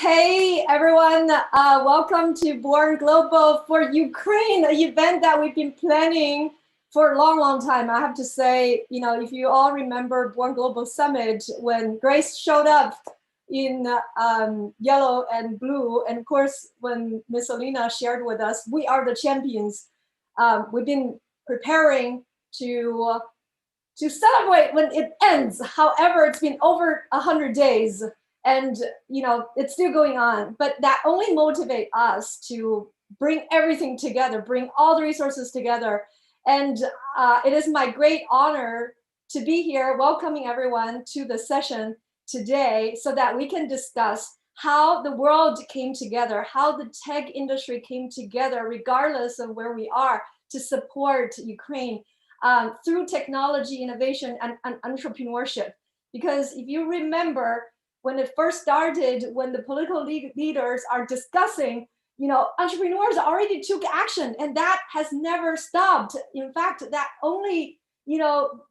Hey everyone, welcome to Born Global for Ukraine, an event that we've been planning for a long time. I have to say, if you all remember Born Global Summit, when Grace showed up in yellow and blue, and of course, when Miss Alina shared with us, we are the champions. We've been preparing to celebrate when it ends. However, it's been over 100 days. And it's still going on, but that only motivates us to bring everything together, bring all the resources together. And it is my great honor to be here welcoming everyone to the session today so that we can discuss how the world came together, how the tech industry came together, regardless of where we are, to support Ukraine through technology, innovation, and entrepreneurship. Because if you remember, when it first started, when the political leaders are discussing, entrepreneurs already took action, and that has never stopped. In fact, that only,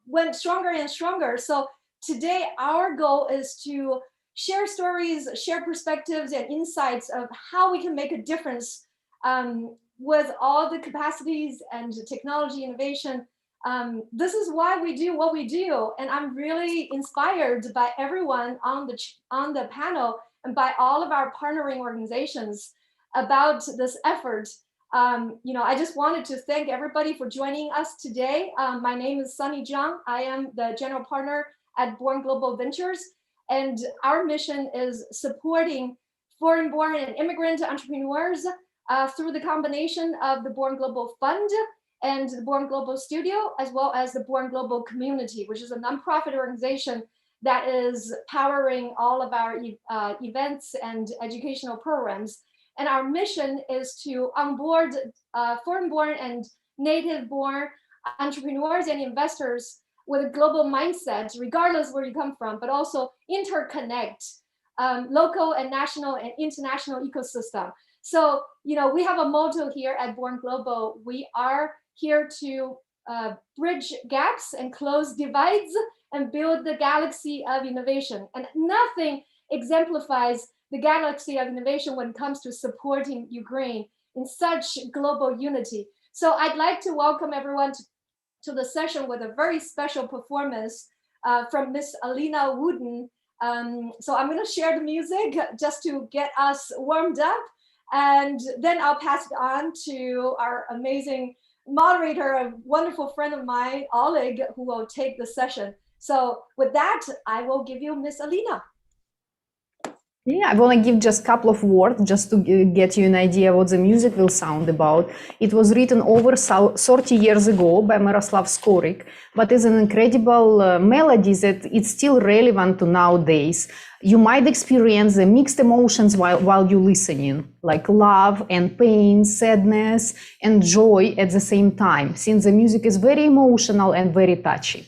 went stronger and stronger. So today, our goal is to share stories, share perspectives and insights of how we can make a difference with all the capacities and technology innovation. This is why we do what we do, and I'm really inspired by everyone on the panel and by all of our partnering organizations about this effort. I just wanted to thank everybody for joining us today. My name is Sunny Zhang. I am the general partner at Born Global Ventures, and our mission is supporting foreign-born and immigrant entrepreneurs through the combination of the Born Global Fund and the Born Global Studio, as well as the Born Global Community, which is a nonprofit organization that is powering all of our events and educational programs. And our mission is to onboard foreign-born and native-born entrepreneurs and investors with a global mindset, regardless where you come from, but also interconnect local and national and international ecosystem. So, we have a motto here at Born Global. We are here to bridge gaps and close divides and build the galaxy of innovation. And nothing exemplifies the galaxy of innovation when it comes to supporting Ukraine in such global unity. So I'd like to welcome everyone to the session with a very special performance from Miss Alina Wooden. So I'm going to share the music just to get us warmed up. And then I'll pass it on to our amazing moderator, a wonderful friend of mine, Oleg, who will take the session. So with that, I will give you Miss Alina. Yeah, I want to give just a couple of words just to get you an idea what the music will sound about. It was written over 30 years ago by Miroslav Skorik, but it's an incredible melody that it's still relevant to nowadays. You might experience the mixed emotions while you're listening, like love and pain, sadness and joy at the same time, since the music is very emotional and very touchy.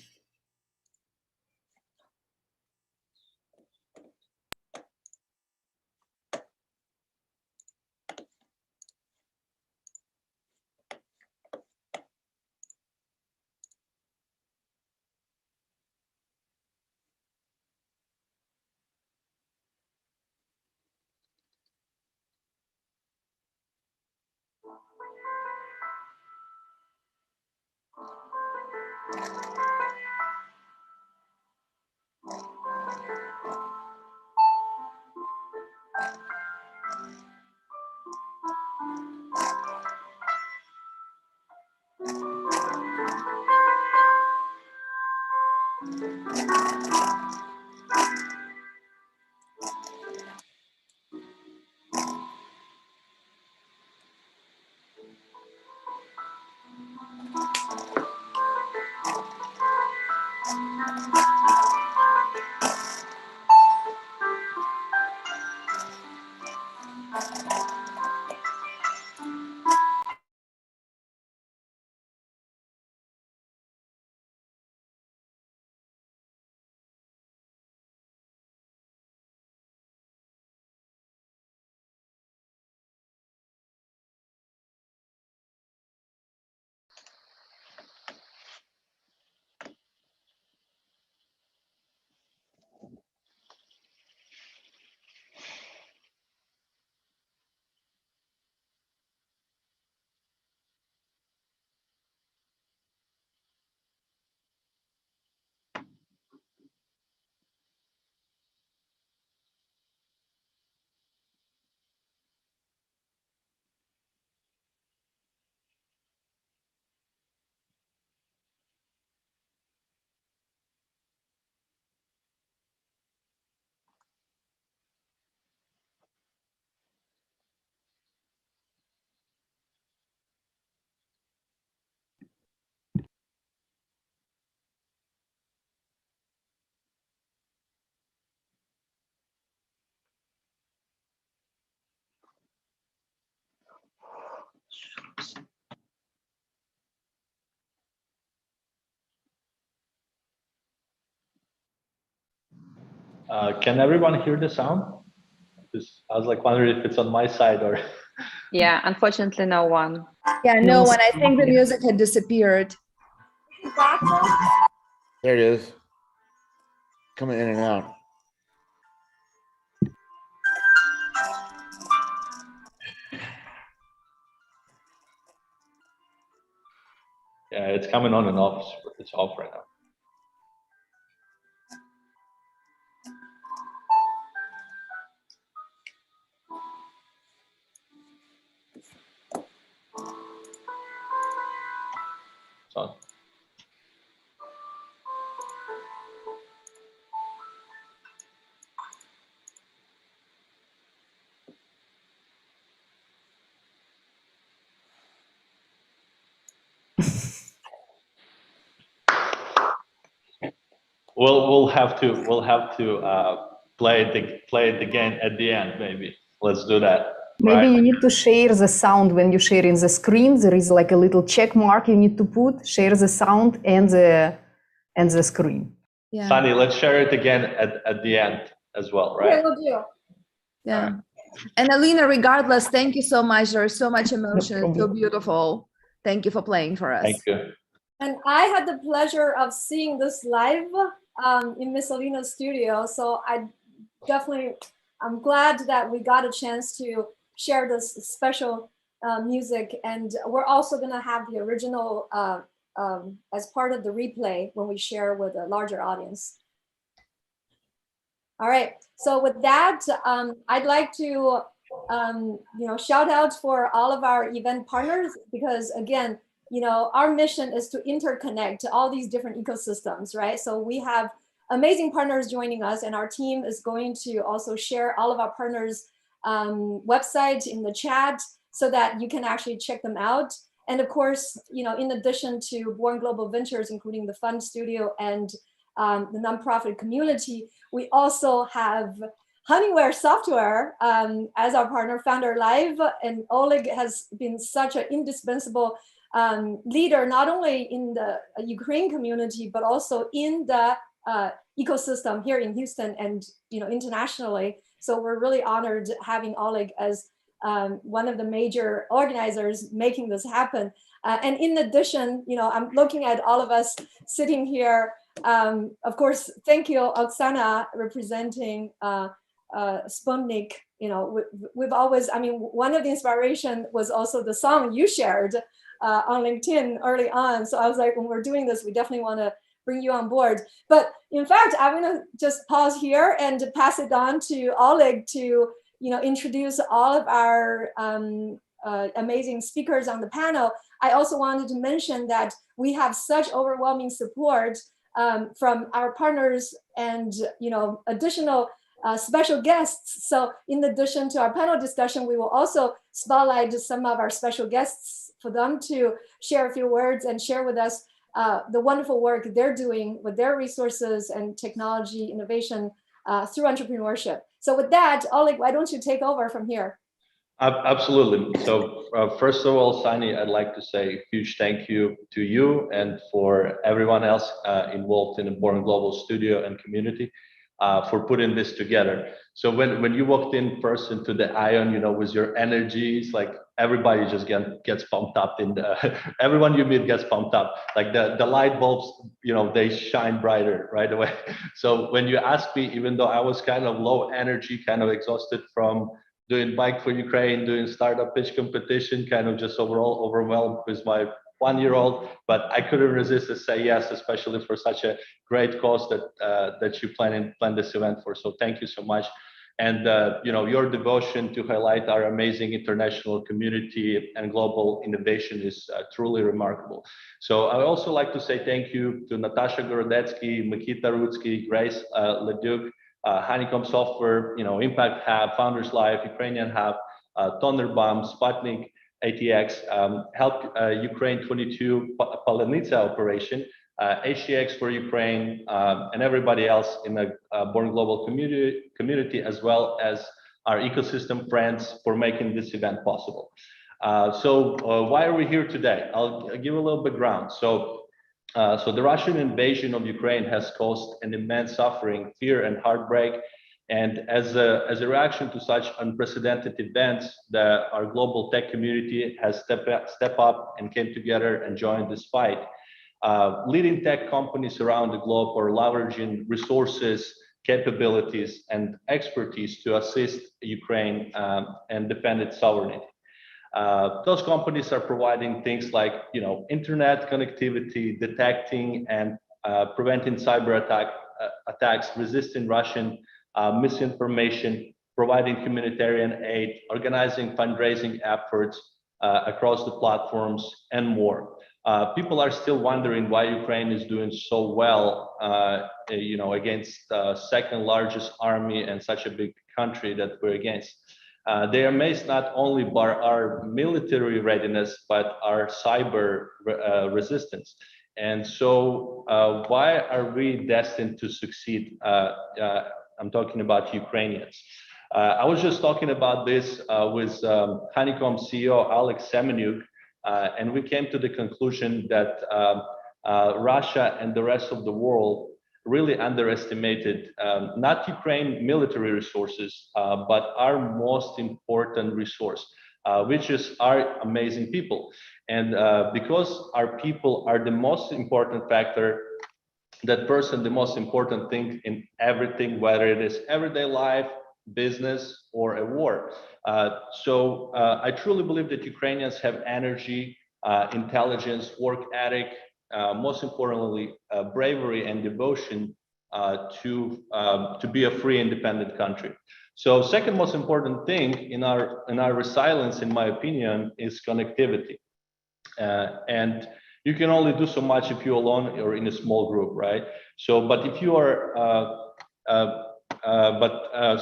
Can everyone hear the sound? I was like wondering if it's on my side or. Yeah, unfortunately, no one. Yeah, no one. I think the music had disappeared. There it is. Coming in and out. Yeah, it's coming on and off. It's off right now. It's on. We'll have to play it again at the end, maybe. Let's do that. Maybe right? you need to share the sound when you share in the screen. There is like a little check mark you need to put, share the sound and the screen. Yeah. Sunny, let's share it again at the end as well, right? Okay, we'll do. Yeah. And Alina, regardless, thank you so much. There is so much emotion. It's so problem. beautiful. Thank you for playing for us. Thank you. And I had the pleasure of seeing this live in Miss Alina's studio. So I'm glad that we got a chance to share this special music. And we're also going to have the original as part of the replay when we share with a larger audience. All right. So with that, I'd like to shout out for all of our event partners, because again, our mission is to interconnect all these different ecosystems, right? So we have amazing partners joining us, and our team is going to also share all of our partners' websites in the chat so that you can actually check them out. And of course, in addition to Born Global Ventures, including the Fund Studio and the nonprofit community, we also have Honeycomb Software as our partner, Founder Live, and Oleg has been such an indispensable leader, not only in the Ukraine community, but also in the ecosystem here in Houston and internationally. So we're really honored having Oleg as one of the major organizers making this happen. And in addition, I'm looking at all of us sitting here. Of course, thank you, Oksana, representing Sputnik. We've always, one of the inspiration was also the song you shared on LinkedIn early on. So I was like, when we're doing this, we definitely want to bring you on board. But in fact, I'm going to just pause here and pass it on to Oleg to introduce all of our amazing speakers on the panel. I also wanted to mention that we have such overwhelming support from our partners and additional special guests. So in addition to our panel discussion, we will also spotlight some of our special guests for them to share a few words and share with us the wonderful work they're doing with their resources and technology innovation through entrepreneurship. So with that, Oleg, why don't you take over from here? Absolutely. So first of all, Sunny, I'd like to say a huge thank you to you and for everyone else involved in the Born Global studio and community for putting this together. So when you walked in person to the Ion, with your energy, it's like everybody just gets pumped up. Everyone you meet gets pumped up. Like the light bulbs, they shine brighter right away. So when you asked me, even though I was kind of low energy, kind of exhausted from doing Bike for Ukraine, doing startup pitch competition, kind of just overall overwhelmed with my 1-year-old, but I couldn't resist to say yes, especially for such a great cause that you plan this event for. So thank you so much. And your devotion to highlight our amazing international community and global innovation is truly remarkable. So I also like to say thank you to Natasha Gorodetsky, Mikita Rutsky, Grace Leduc, Honeycomb Software, Impact Hub, Founders Life, Ukrainian Hub, Thunderbomb, Sputnik ATX, Help Ukraine 22 Palenitsa operation, HTX for Ukraine, and everybody else in the Born Global community, as well as our ecosystem friends for making this event possible. So why are we here today? I'll give a little background. So So the Russian invasion of Ukraine has caused an immense suffering, fear, and heartbreak. And as a reaction to such unprecedented events, our global tech community has stepped up and came together and joined this fight. Leading tech companies around the globe are leveraging resources, capabilities, and expertise to assist Ukraine and defend its sovereignty. Those companies are providing things like, internet connectivity, detecting and preventing cyber attacks, resisting Russian misinformation, providing humanitarian aid, organizing fundraising efforts across the platforms, and more. People are still wondering why Ukraine is doing so well, against the second largest army and such a big country that we're against. They are amazed not only by our military readiness, but our cyber resistance. And so why are we destined to succeed? I'm talking about Ukrainians. I was just talking about this with Honeycomb CEO Oleg Lysiak, and we came to the conclusion that Russia and the rest of the world really underestimated not Ukraine military resources, but our most important resource, which is our amazing people. And because our people are the most important factor, that person, the most important thing in everything, whether it is everyday life, business, or a war. So I truly believe that Ukrainians have energy, intelligence, work ethic, most importantly, bravery and devotion to be a free, independent country. So second most important thing in our resilience, in my opinion, is connectivity. And you can only do so much if you're alone or in a small group, right? So, but if you are,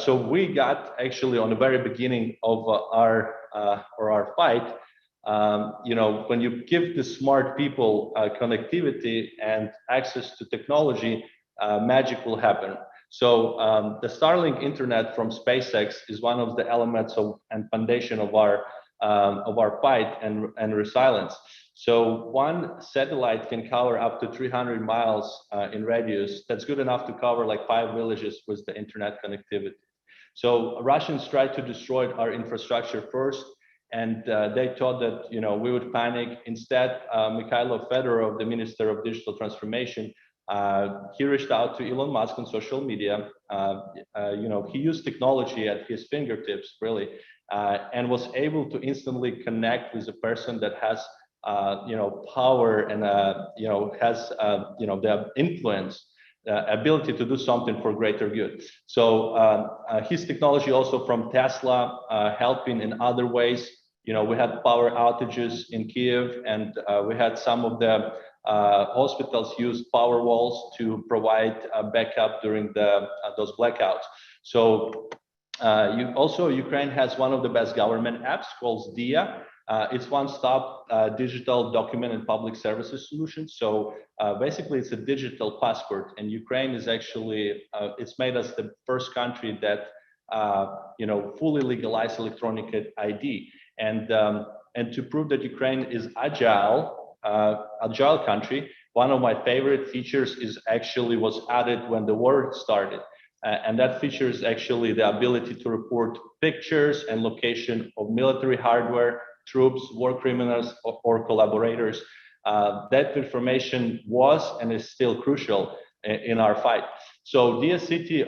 so we got actually on the very beginning of our fight, when you give the smart people connectivity and access to technology, magic will happen. So the Starlink internet from SpaceX is one of the elements and foundation of our fight and resilience. So one satellite can cover up to 300 miles in radius. That's good enough to cover like 5 villages with the internet connectivity. So Russians tried to destroy our infrastructure first, and they thought that we would panic. Instead, Mikhailo Fedorov, the Minister of Digital Transformation, he reached out to Elon Musk on social media. He used technology at his fingertips, really, and was able to instantly connect with a person that has power and has the influence, ability to do something for greater good. So his technology also from Tesla helping in other ways. We had power outages in Kiev, and we had some of the hospitals use power walls to provide backup during those blackouts. So Ukraine has one of the best government apps called Dyana. It's one-stop digital document and public services solution. So basically, it's a digital passport, and Ukraine is actually it's made us the first country that fully legalized electronic ID. And to prove that Ukraine is agile country, one of my favorite features was added when the war started. And that feature is actually the ability to report pictures and location of military hardware, troops, war criminals, or collaborators. That information was and is still crucial in our fight. So Dia City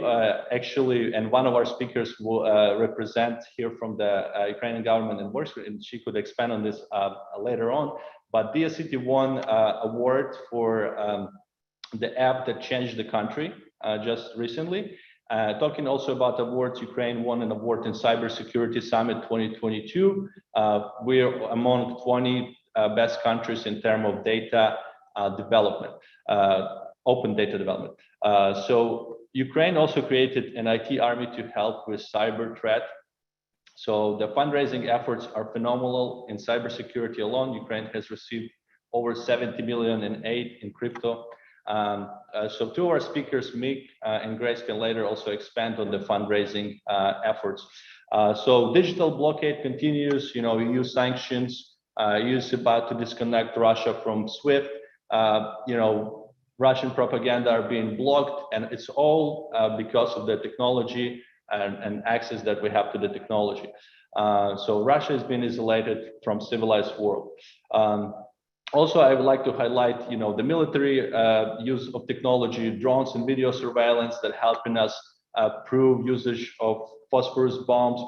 actually, and one of our speakers will represent here from the Ukrainian government and she could expand on this later on. But Dia City won award for the app that changed the country just recently. Talking also about awards, Ukraine won an award in Cybersecurity Summit 2022. We're among 20 best countries in terms of data development, open data development. So Ukraine also created an IT army to help with cyber threat. So the fundraising efforts are phenomenal. In cybersecurity alone, Ukraine has received over 70 million in aid in crypto. So two of our speakers, Mick and Grace, can later also expand on the fundraising efforts. So digital blockade continues. EU sanctions, EU is about to disconnect Russia from SWIFT. Russian propaganda are being blocked, and it's all because of the technology and access that we have to the technology. So Russia has been isolated from civilized world. Also, I would like to highlight, the military use of technology, drones and video surveillance that helping us prove usage of phosphorus bombs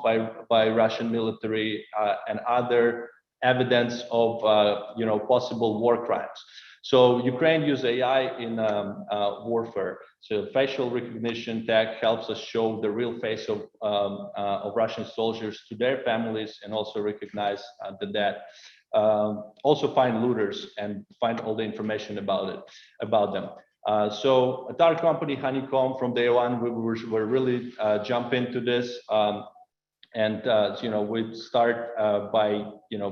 by Russian military and other evidence of possible war crimes. So Ukraine use AI in warfare. So facial recognition tech helps us show the real face of Russian soldiers to their families and also recognize the dead. Also find looters and find all the information about them. So at our company, Honeycomb, from day one, we were really jump into this. We start by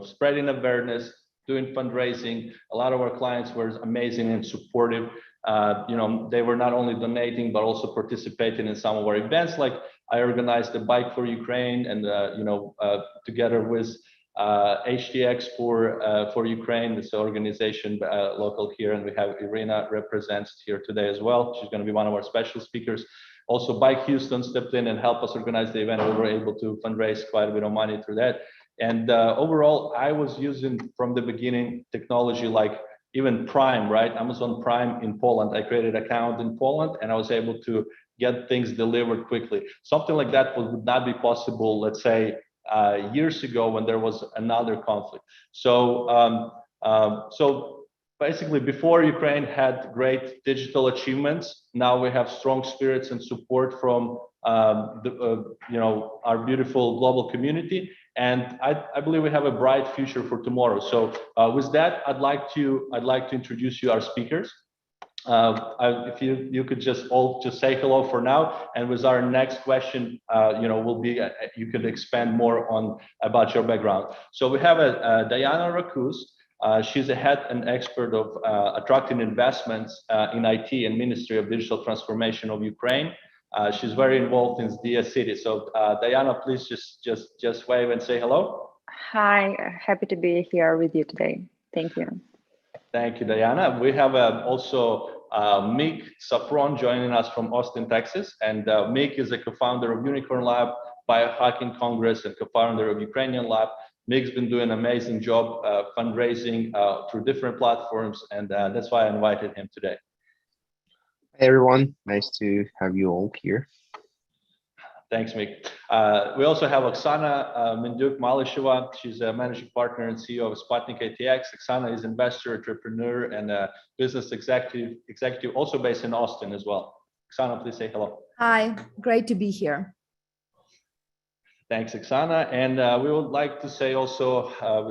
spreading awareness, doing fundraising. A lot of our clients were amazing and supportive. They were not only donating but also participating in some of our events. Like I organized a bike for Ukraine, and together with HTX for Ukraine, this organization local here, and we have Irina represents here today as well. She's going to be one of our special speakers. Also, Bike Houston stepped in and helped us organize the event. We were able to fundraise quite a bit of money through that. And overall, I was using from the beginning technology like even Prime, right? Amazon Prime in Poland. I created an account in Poland, and I was able to get things delivered quickly. Something like that would not be possible, let's say, years ago when there was another conflict. So, basically, before Ukraine had great digital achievements, now we have strong spirits and support from our beautiful global community, and I believe we have a bright future for tomorrow. So, with that, I'd like to introduce you our speakers. If you could just all say hello for now, and with our next question, will be you could expand more on about your background. So we have a Dyana. She's a head and expert of attracting investments in IT and Ministry of Digital Transformation of Ukraine. She's very involved in the city. So Dyana, please just wave and say hello. Hi, happy to be here with you today. Thank you. Thank you, Dyana. We have also Mick Safron joining us from Austin, Texas. And Mick is a co-founder of Unicorn Lab, Biohacking Congress, and co-founder of Ukrainian Lab. Mick's been doing an amazing job fundraising through different platforms, and that's why I invited him today. Hey everyone, nice to have you all here. Thanks, Mick. We also have Oksana Mindyuk-Malisheva. She's a managing partner and CEO of Sputnik ATX. Oksana is investor, entrepreneur, and a business executive also based in Austin as well. Oksana, please say hello. Hi, great to be here. Thanks, Oksana. And we would like to say also,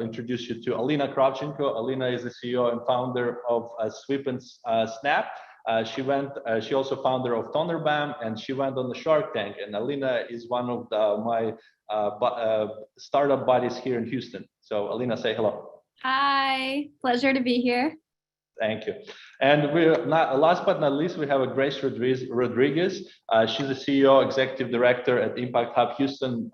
introduce you to Alina Kravchenko. Alina is the CEO and founder of Sweep and Snap. She also founder of Thunderbam, and she went on the Shark Tank. And Alina is one of my startup buddies here in Houston. So Alina, say hello. Hi, pleasure to be here. Thank you. And we're not, last but not least, we have Grace Rodriguez. She's the CEO, Executive Director at Impact Hub Houston.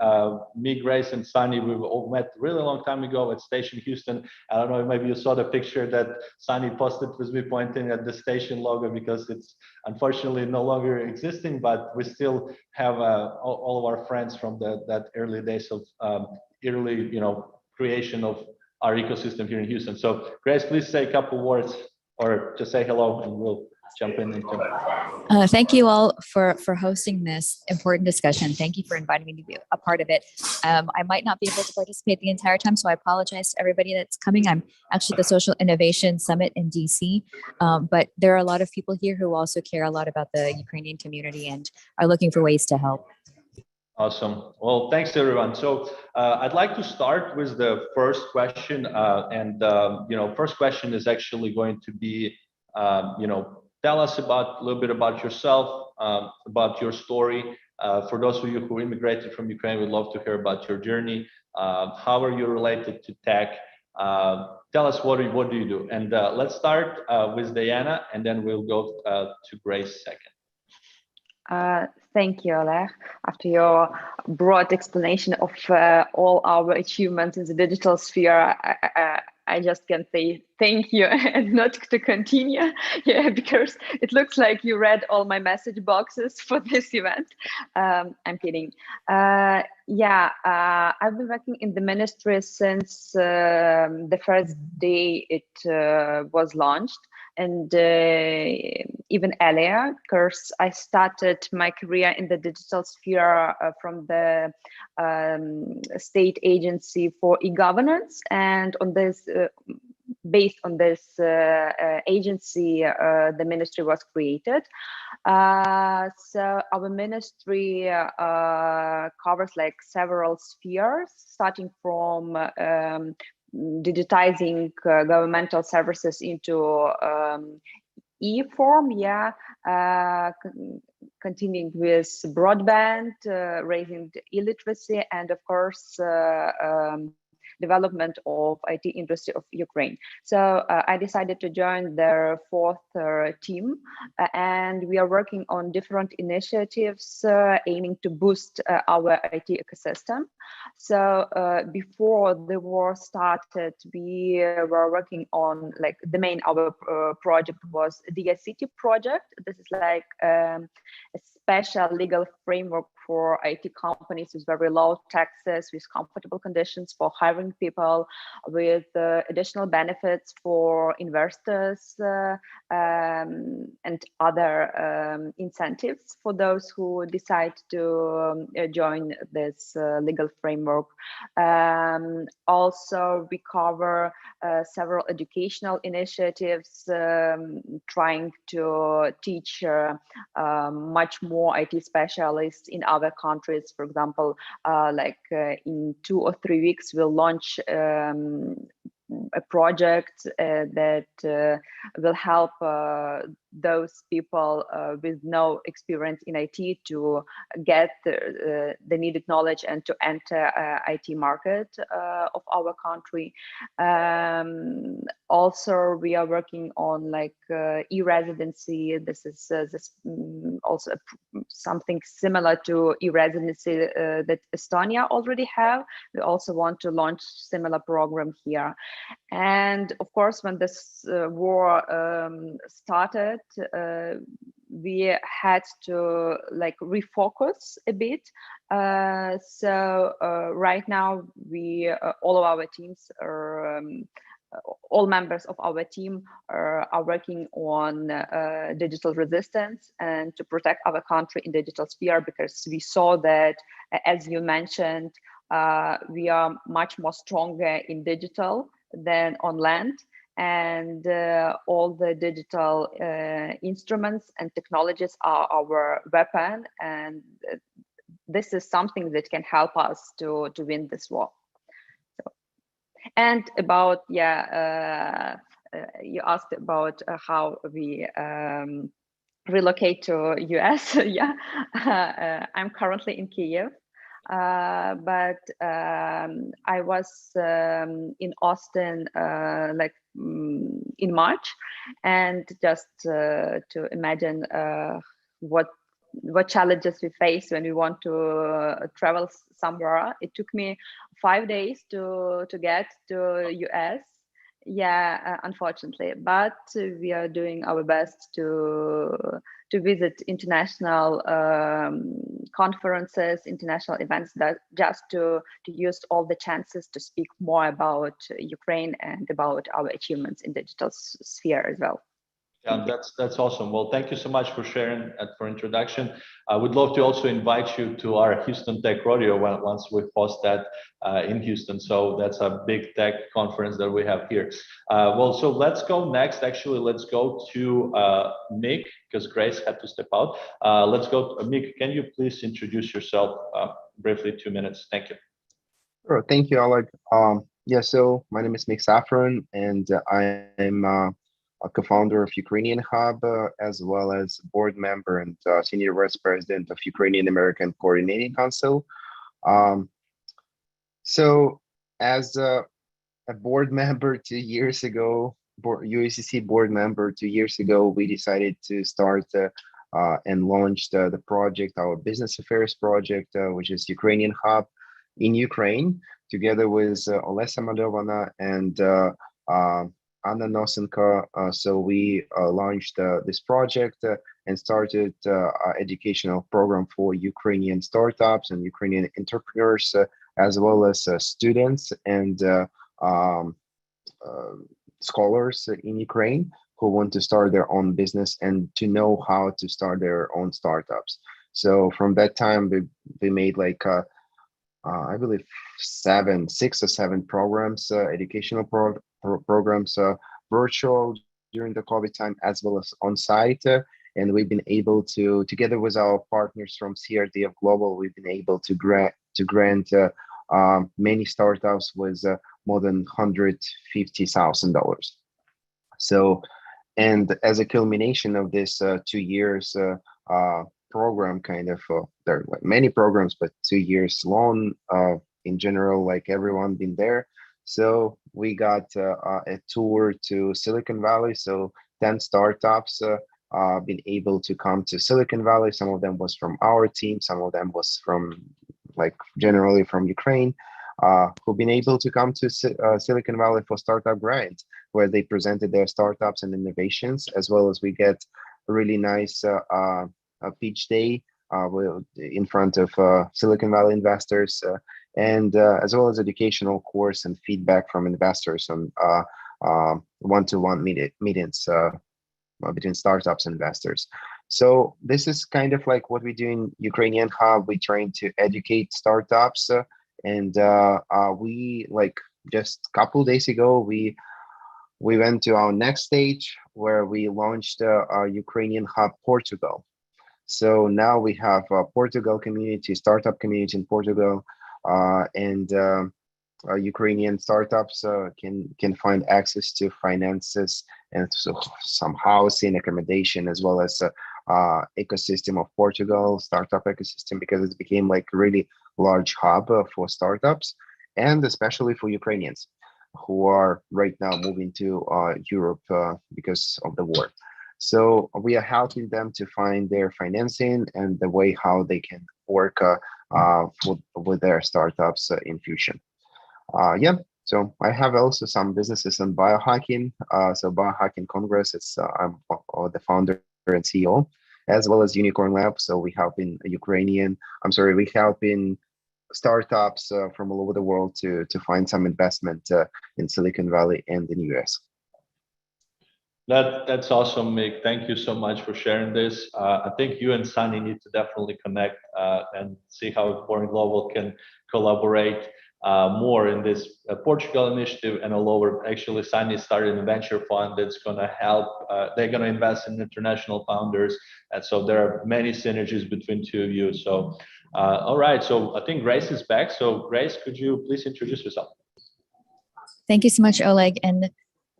Me, Grace, and Sunny, we've all met really long time ago at Station Houston. I don't know, maybe you saw the picture that Sunny posted with me pointing at the station logo because it's unfortunately no longer existing, but we still have all of our friends from that early days of early, creation of our ecosystem here in Houston. So Grace, please say a couple words or just say hello and we'll jump in into it. Thank you all for hosting this important discussion. Thank you for inviting me to be a part of it. I might not be able to participate the entire time, so I apologize to everybody that's coming. I'm actually at the Social Innovation Summit in DC, but there are a lot of people here who also care a lot about the Ukrainian community and are looking for ways to help. Awesome. Well, thanks everyone. So I'd like to start with the first question, first question is actually going to be, tell us a little bit about yourself, about your story. For those of you who immigrated from Ukraine, we'd love to hear about your journey. How are you related to tech? Tell us what do you do? And let's start with Dyana, and then we'll go to Grace second. Thank you, Oleg. After your broad explanation of all our achievements in the digital sphere, I just can say thank you and not to continue. Yeah, because it looks like you read all my message boxes for this event. I'm kidding. Yeah, I've been working in the ministry since the first day it was launched, and even earlier, because I started my career in the digital sphere from the state agency for e-governance, and on this based on this agency, the ministry was created. So our ministry covers like several spheres, starting from digitizing governmental services into e-form, yeah, continuing with broadband, raising the illiteracy, and of course, development of IT industry of Ukraine. So I decided to join their fourth team, and we are working on different initiatives aiming to boost our IT ecosystem. So before the war started, we were working on like the main our project was the City project. This is like a special legal framework for IT companies with very low taxes, with comfortable conditions for hiring people, with additional benefits for investors and other incentives for those who decide to join this legal framework. Also, we cover several educational initiatives trying to teach much more IT specialists in other countries. For example, in 2 or 3 weeks, we'll launch a project that will help those people with no experience in IT to get the needed knowledge and to enter IT market of our country. Also, we are working on like e-residency. This is also something similar to e-residency that Estonia already have. We also want to launch similar program here. And of course, when this war started, we had to like refocus a bit. So right now, we all of our teams are all members of our team are working on digital resistance and to protect our country in digital sphere, because we saw that, as you mentioned, we are much more stronger in digital than on land, and all the digital instruments and technologies are our weapon, and this is something that can help us to win this war. So, and about you asked about how we relocate to US. Yeah, I'm currently in Kyiv. But I was in Austin in March, and just to imagine what challenges we face when we want to travel somewhere. It took me 5 days to get to US. Yeah, unfortunately, but we are doing our best to visit international conferences, international events, that just to use all the chances to speak more about Ukraine and about our achievements in digital sphere as well. Yeah, that's awesome. Well, thank you so much for sharing and for introduction. I would love to also invite you to our Houston Tech Rodeo once we host that in Houston. So that's a big tech conference that we have here. Well, so let's go next. Actually, let's go to Mick, because Grace had to step out. Let's go to Mick. Can you please introduce yourself briefly, 2 minutes? Thank you. Sure. Thank you, Oleg. Yeah, so my name is Mick Safran, and I'm a co-founder of Ukrainian Hub, as well as board member and senior vice president of Ukrainian American Coordinating Council. So as a board member 2 years ago, UACC board member 2 years ago, we decided to start and launch the project, our business affairs project, which is Ukrainian Hub in Ukraine, together with Olesa Madovana and Anna Nosenko. So we launched this project and started an educational program for Ukrainian startups and Ukrainian entrepreneurs, as well as students and um, scholars in Ukraine who want to start their own business and to know how to start their own startups. So from that time, we made like I believe 6 or 7 programs, educational programs, virtual during the COVID time as well as on site. And we've been able to, together with our partners from CRDF Global, we've been able to grant many startups with more than $150,000. So, and as a culmination of this 2 years program, kind of, there are like many programs, but 2 years long in general, like everyone been there. So we got a tour to Silicon Valley. So 10 startups been able to come to Silicon Valley. Some of them was from our team. Some of them was from like generally from Ukraine, who've been able to come to Silicon Valley for Startup Grind, where they presented their startups and innovations, as well as we get a really nice pitch day in front of Silicon Valley investors, and as well as educational course and feedback from investors on one-to-one meetings between startups and investors. So this is kind of like what we do in Ukrainian Hub. We trying to educate startups, and we like just a couple days ago we went to our next stage where we launched our Ukrainian Hub Portugal. So now we have a Portugal community, startup community in Portugal, and Ukrainian startups can find access to finances and so some housing, accommodation, as well as ecosystem of Portugal, startup ecosystem, because it became like a really large hub for startups, and especially for Ukrainians who are right now moving to Europe because of the war. So we are helping them to find their financing and the way how they can work with their startups in future. Yeah, so I have also some businesses in biohacking. So Biohacking Congress, I'm the founder and CEO, as well as Unicorn Lab. So we help in we help in startups from all over the world to find some investment in Silicon Valley and in the US. That's awesome, Mick. Thank you so much for sharing this. I think you and Sunny need to definitely connect and see how Born Global can collaborate more in this Portugal initiative and all over. Actually, Sunny started a venture fund that's going to help. They're going to invest in international founders, and so there are many synergies between two of you. So, all right. So I think Grace is back. So Grace, could you please introduce yourself? Thank you so much, Oleg. And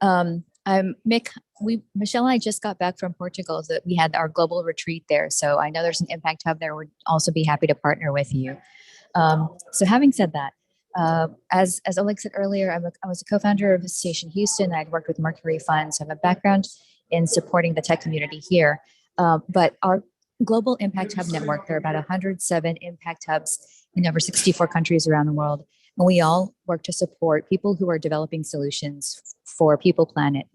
I'm Mick. Michelle and I just got back from Portugal. So we had our global retreat there. So I know there's an Impact Hub there. We'd also be happy to partner with you. So having said that, as Oleg said earlier, I was a co-founder of Station Houston. I'd worked with Mercury Funds. I have a background in supporting the tech community here. But our global Impact Hub network, there are about 107 Impact Hubs in over 64 countries around the world. And we all work to support people who are developing solutions for people, planet,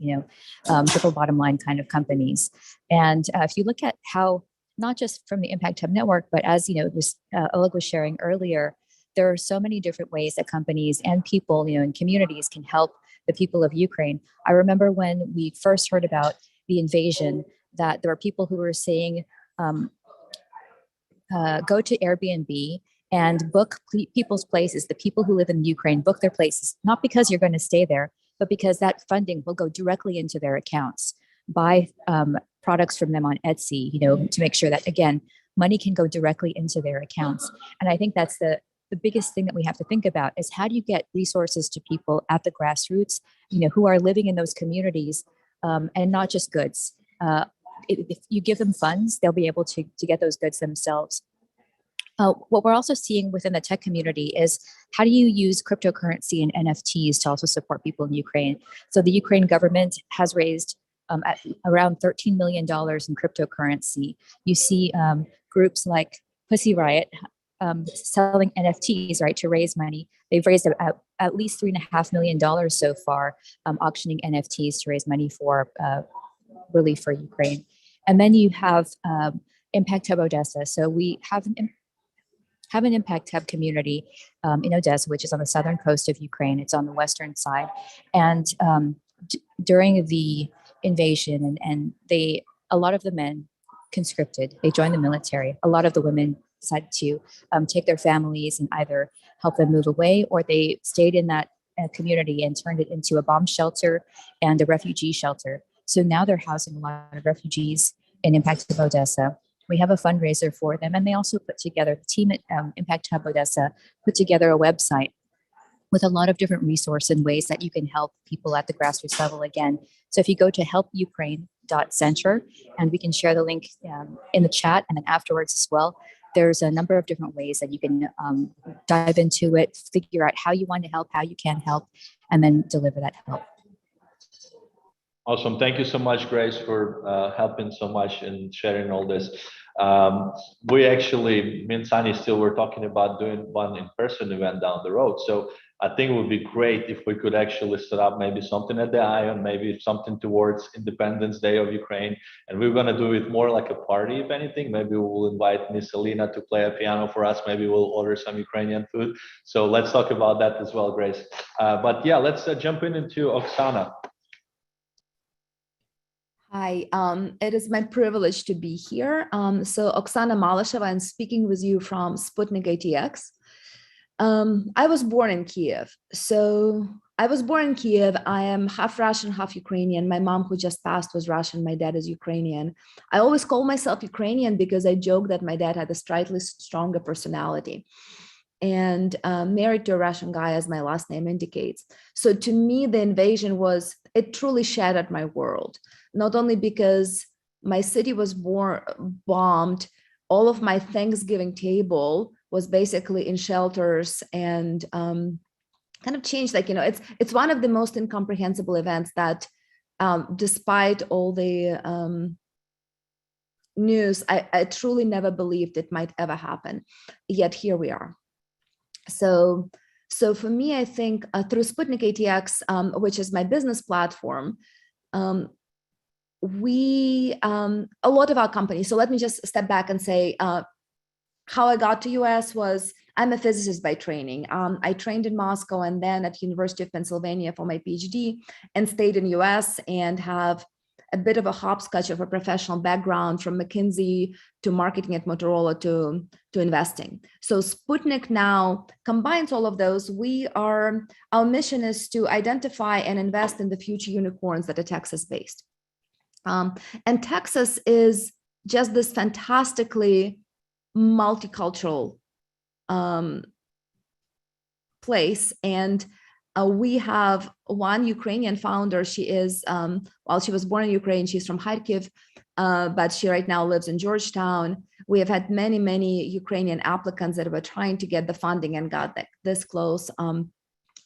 triple bottom line kind of companies. And if you look at how, not just from the Impact Hub network, but as Oleg was sharing earlier, there are so many different ways that companies and people, and communities can help the people of Ukraine. I remember when we first heard about the invasion, that there were people who were saying, go to Airbnb and book people's places. The people who live in Ukraine, book their places, not because you're going to stay there, but because that funding will go directly into their accounts. Buy products from them on Etsy, to make sure that, again, money can go directly into their accounts. And I think that's the biggest thing that we have to think about is how do you get resources to people at the grassroots, who are living in those communities, and not just goods. If you give them funds, they'll be able to get those goods themselves. What we're also seeing within the tech community is how do you use cryptocurrency and NFTs to also support people in Ukraine? So the Ukraine government has raised at around $13 million in cryptocurrency. You see groups like Pussy Riot selling NFTs, right, to raise money. They've raised at least $3.5 million so far, auctioning NFTs to raise money for relief for Ukraine. And then you have Impact Hub Odessa. So we have an Impact Hub community in Odessa, which is on the southern coast of Ukraine. It's on the western side. And during the invasion, and a lot of the men conscripted, they joined the military. A lot of the women decided to take their families and either help them move away, or they stayed in that community and turned it into a bomb shelter and a refugee shelter. So now they're housing a lot of refugees in Impact Hub Odessa. We have a fundraiser for them, and they also put together, the team at Impact Hub Odessa put together a website with a lot of different resources and ways that you can help people at the grassroots level again. So if you go to helpukraine.center, and we can share the link in the chat and then afterwards as well, there's a number of different ways that you can dive into it, figure out how you want to help, how you can help, and then deliver that help. Awesome. Thank you so much, Grace, for helping so much and sharing all this. We actually, me and Sunny still were talking about doing one in-person event down the road. So I think it would be great if we could actually set up maybe something at the Ion, maybe something towards Independence Day of Ukraine. And we're going to do it more like a party, if anything. Maybe we'll invite Miss Alina to play a piano for us. Maybe we'll order some Ukrainian food. So let's talk about that as well, Grace. But yeah, let's jump into Oksana. Hi, it is my privilege to be here. So Oksana Malasheva, I'm speaking with you from Sputnik ATX. I was born in Kiev. I am half Russian, half Ukrainian. My mom, who just passed, was Russian. My dad is Ukrainian. I always call myself Ukrainian because I joke that my dad had a slightly stronger personality, and married to a Russian guy, as my last name indicates. So to me, the invasion it truly shattered my world. Not only because my city was bombed, all of my Thanksgiving table was basically in shelters, and kind of changed, it's one of the most incomprehensible events that despite all the news, I truly never believed it might ever happen. Yet here we are. So for me, I think through Sputnik ATX, which is my business platform, a lot of our companies, so let me just step back and say how I got to US was, I'm a physicist by training. I trained in Moscow and then at University of Pennsylvania for my PhD, and stayed in US and have a bit of a hopscotch of a professional background, from McKinsey to marketing at Motorola to investing. So Sputnik now combines all of those. Our mission is to identify and invest in the future unicorns that are Texas-based. And Texas is just this fantastically multicultural place. And we have one Ukrainian founder. She is, she was born in Ukraine. She's from Kharkiv, but she right now lives in Georgetown. We have had many, many Ukrainian applicants that were trying to get the funding and got this close.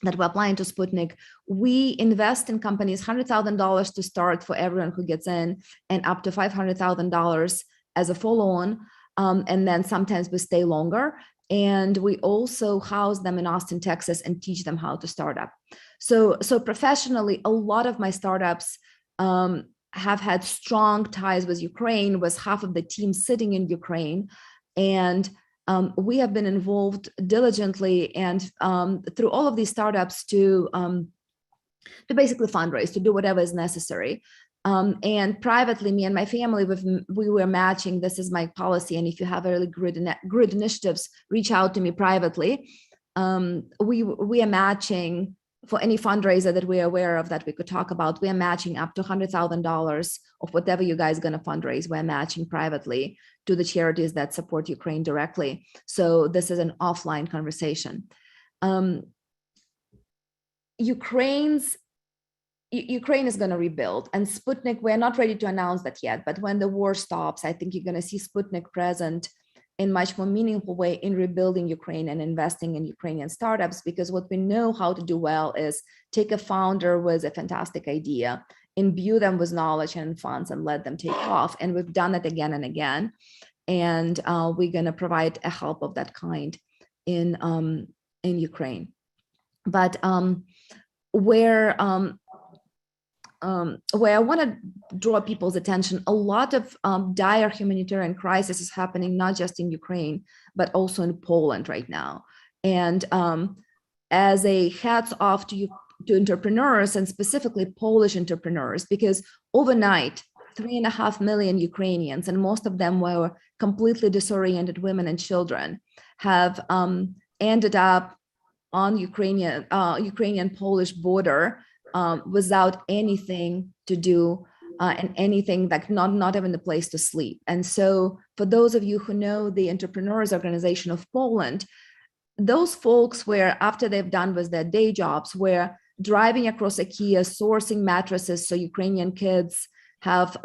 That we're applying to Sputnik. We invest in companies $100,000 to start for everyone who gets in, and up to $500,000 as a follow-on. And then sometimes we stay longer. And we also house them in Austin, Texas, and teach them how to start up. So professionally, a lot of my startups have had strong ties with Ukraine, with half of the team sitting in Ukraine. And we have been involved diligently and through all of these startups to basically fundraise, to do whatever is necessary. And privately, me and my family, we were matching. This is my policy. And if you have really good initiatives, reach out to me privately. We are matching for any fundraiser that we're aware of that we could talk about. We are matching up to $100,000 of whatever you guys are going to fundraise. We're matching privately to the charities that support Ukraine directly. So this is an offline conversation. Ukraine is going to rebuild, and Sputnik, we're not ready to announce that yet, but when the war stops, I think you're going to see Sputnik present in much more meaningful way in rebuilding Ukraine and investing in Ukrainian startups, because what we know how to do well is take a founder with a fantastic idea, imbue them with knowledge and funds, and let them take off. And we've done it again and again. and we're going to provide a help of that kind in Ukraine. But where I want to draw people's attention, a lot of dire humanitarian crisis is happening not just in Ukraine, but also in Poland right now. And as a hats off to entrepreneurs, and specifically Polish entrepreneurs, because overnight, 3.5 million Ukrainians, and most of them were completely disoriented women and children, have ended up on Ukrainian-Polish border without anything to do and anything, like not even a place to sleep. And so for those of you who know the Entrepreneurs Organization of Poland, those folks were, after they've done with their day jobs, were driving across IKEA, sourcing mattresses so Ukrainian kids have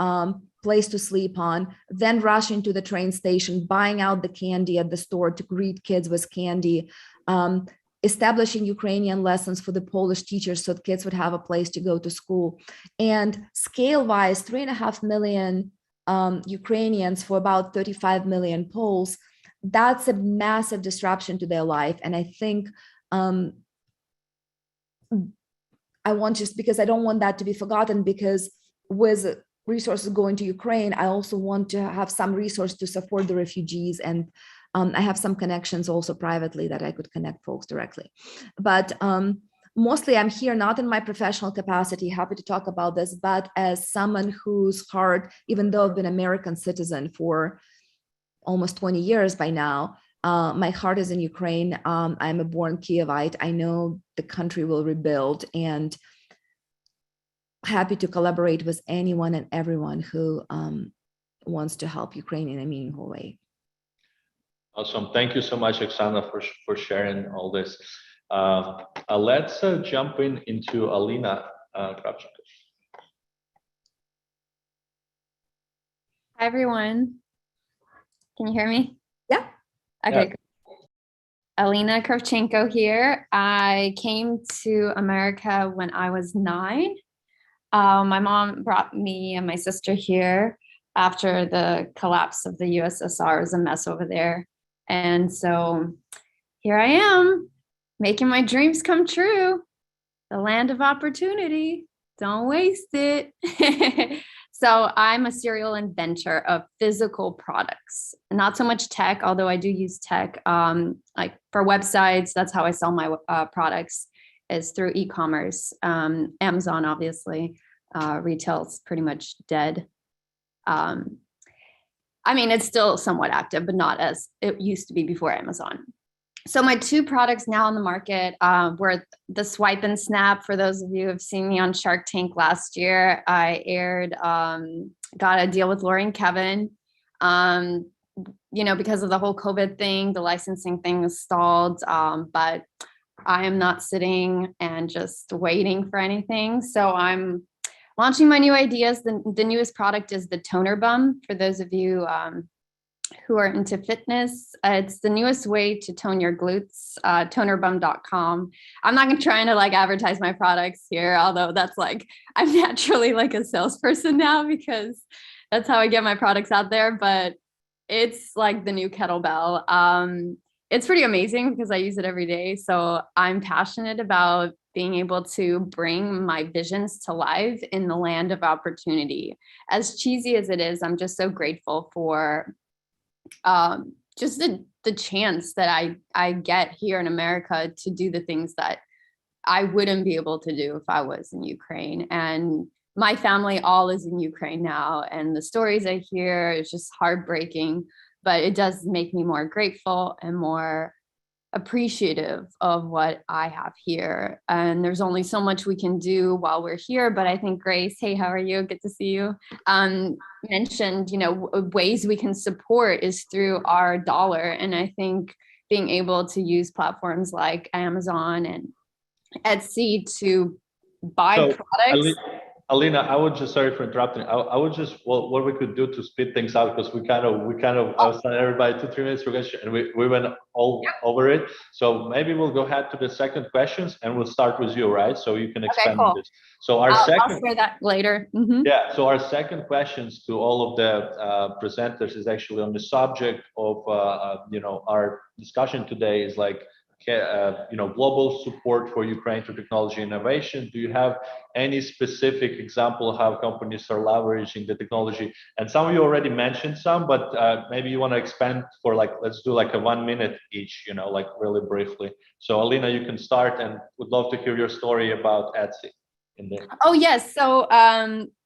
place to sleep on, then rushing to the train station, buying out the candy at the store to greet kids with candy, establishing Ukrainian lessons for the Polish teachers so kids would have a place to go to school. And scale-wise, 3.5 million Ukrainians for about 35 million Poles, that's a massive disruption to their life. And I think I want, just because I don't want that to be forgotten, because with resources going to Ukraine, I also want to have some resource to support the refugees. And I have some connections also privately that I could connect folks directly. But mostly I'm here not in my professional capacity, happy to talk about this, but as someone whose heart, even though I've been an American citizen for almost 20 years by now, my heart is in Ukraine. I'm a born Kievite. I know the country will rebuild, and happy to collaborate with anyone and everyone who wants to help Ukraine in a meaningful way. Awesome. Thank you so much, Oksana, for sharing all this. Let's jump into Alina Kravchenko. Hi, everyone. Can you hear me? Yeah. Okay. Yeah. Alina Kravchenko here. I came to America when I was 9. My mom brought me and my sister here after the collapse of the USSR. It was a mess over there. And so here I am, making my dreams come true. The land of opportunity. Don't waste it. So I'm a serial inventor of physical products, not so much tech, although I do use tech, like for websites. That's how I sell my products, is through e-commerce. Amazon, obviously, retail's pretty much dead. I mean, it's still somewhat active, but not as it used to be before Amazon. So my 2 products now on the market were the Swipe and Snap. For those of you who have seen me on Shark Tank last year, I aired, got a deal with Lori and Kevin. You know, because of the whole COVID thing, the licensing thing was stalled, but I am not sitting and just waiting for anything. So I'm launching my new ideas. The newest product is the Toner Bum. For those of you who are into fitness, it's the newest way to tone your glutes, tonerbum.com. I'm not trying to like advertise my products here, although that's like, I'm naturally like a salesperson now because that's how I get my products out there, but it's like the new kettlebell. It's pretty amazing because I use it every day. So I'm passionate about being able to bring my visions to life in the land of opportunity. As cheesy as it is, I'm just so grateful for just the chance that I get here in America to do the things that I wouldn't be able to do if I was in Ukraine. And my family all is in Ukraine now, and the stories I hear is just heartbreaking, but it does make me more grateful and more appreciative of what I have here. And there's only so much we can do while we're here, but I think Grace, hey, how are you? Good to see you. Mentioned, you know, ways we can support is through our dollar. And I think being able to use platforms like Amazon and Etsy to buy products. Alina, I would just, sorry for interrupting. I would just, well, what we could do to speed things up, because we kind of sent everybody 2-3 minutes for question, and we went all over it. So maybe we'll go ahead to the second questions, and we'll start with you, right? So you can expand on this. So our I'll second, share that later. Mm-hmm. yeah. So our second questions to all of the presenters is actually on the subject of our discussion today is like, global support for Ukraine to technology innovation. Do you have any specific example of how companies are leveraging the technology? And some of you already mentioned some, but maybe you want to expand for like, let's do like a 1 minute each, like really briefly. So Alina, you can start, and would love to hear your story about Etsy. Oh yes. So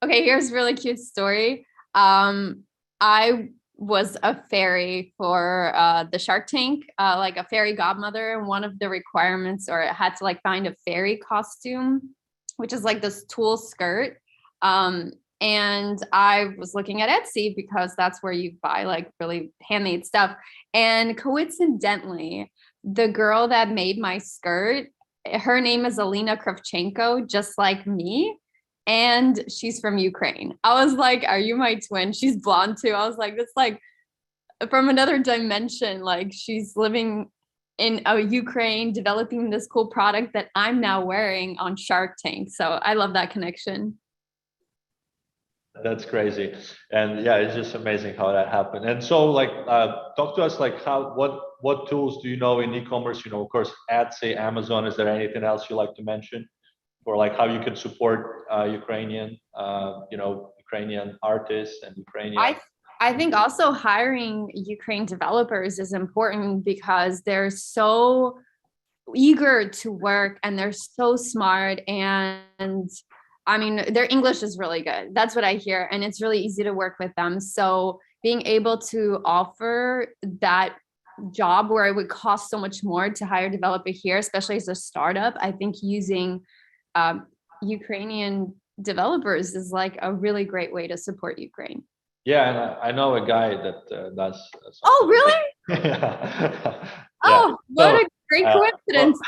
okay, here's a really cute story. I was a fairy for the Shark Tank, like a fairy godmother. One of the requirements, or I had to like find a fairy costume, which is like this tulle skirt. And I was looking at Etsy because that's where you buy like really handmade stuff. And coincidentally, the girl that made my skirt, her name is Alina Kravchenko, just like me. And she's from Ukraine. I was like, are you my twin? She's blonde too. I was like, it's like from another dimension. Like she's living in Ukraine, developing this cool product that I'm now wearing on Shark Tank. So I love that connection. That's crazy. And yeah, it's just amazing how that happened. And so like, talk to us like what tools do you know in e-commerce? Of course, Etsy, Amazon. Is there anything else you like to mention? Or like how you can support Ukrainian artists and Ukrainian. I think also hiring Ukraine developers is important because they're so eager to work and they're so smart, and I mean their English is really good. That's what I hear, and it's really easy to work with them. So being able to offer that job where it would cost so much more to hire a developer here, especially as a startup, I think using Ukrainian developers is like a really great way to support Ukraine. Yeah, and I know a guy that does. Oh, really? Yeah. Oh, what a great coincidence.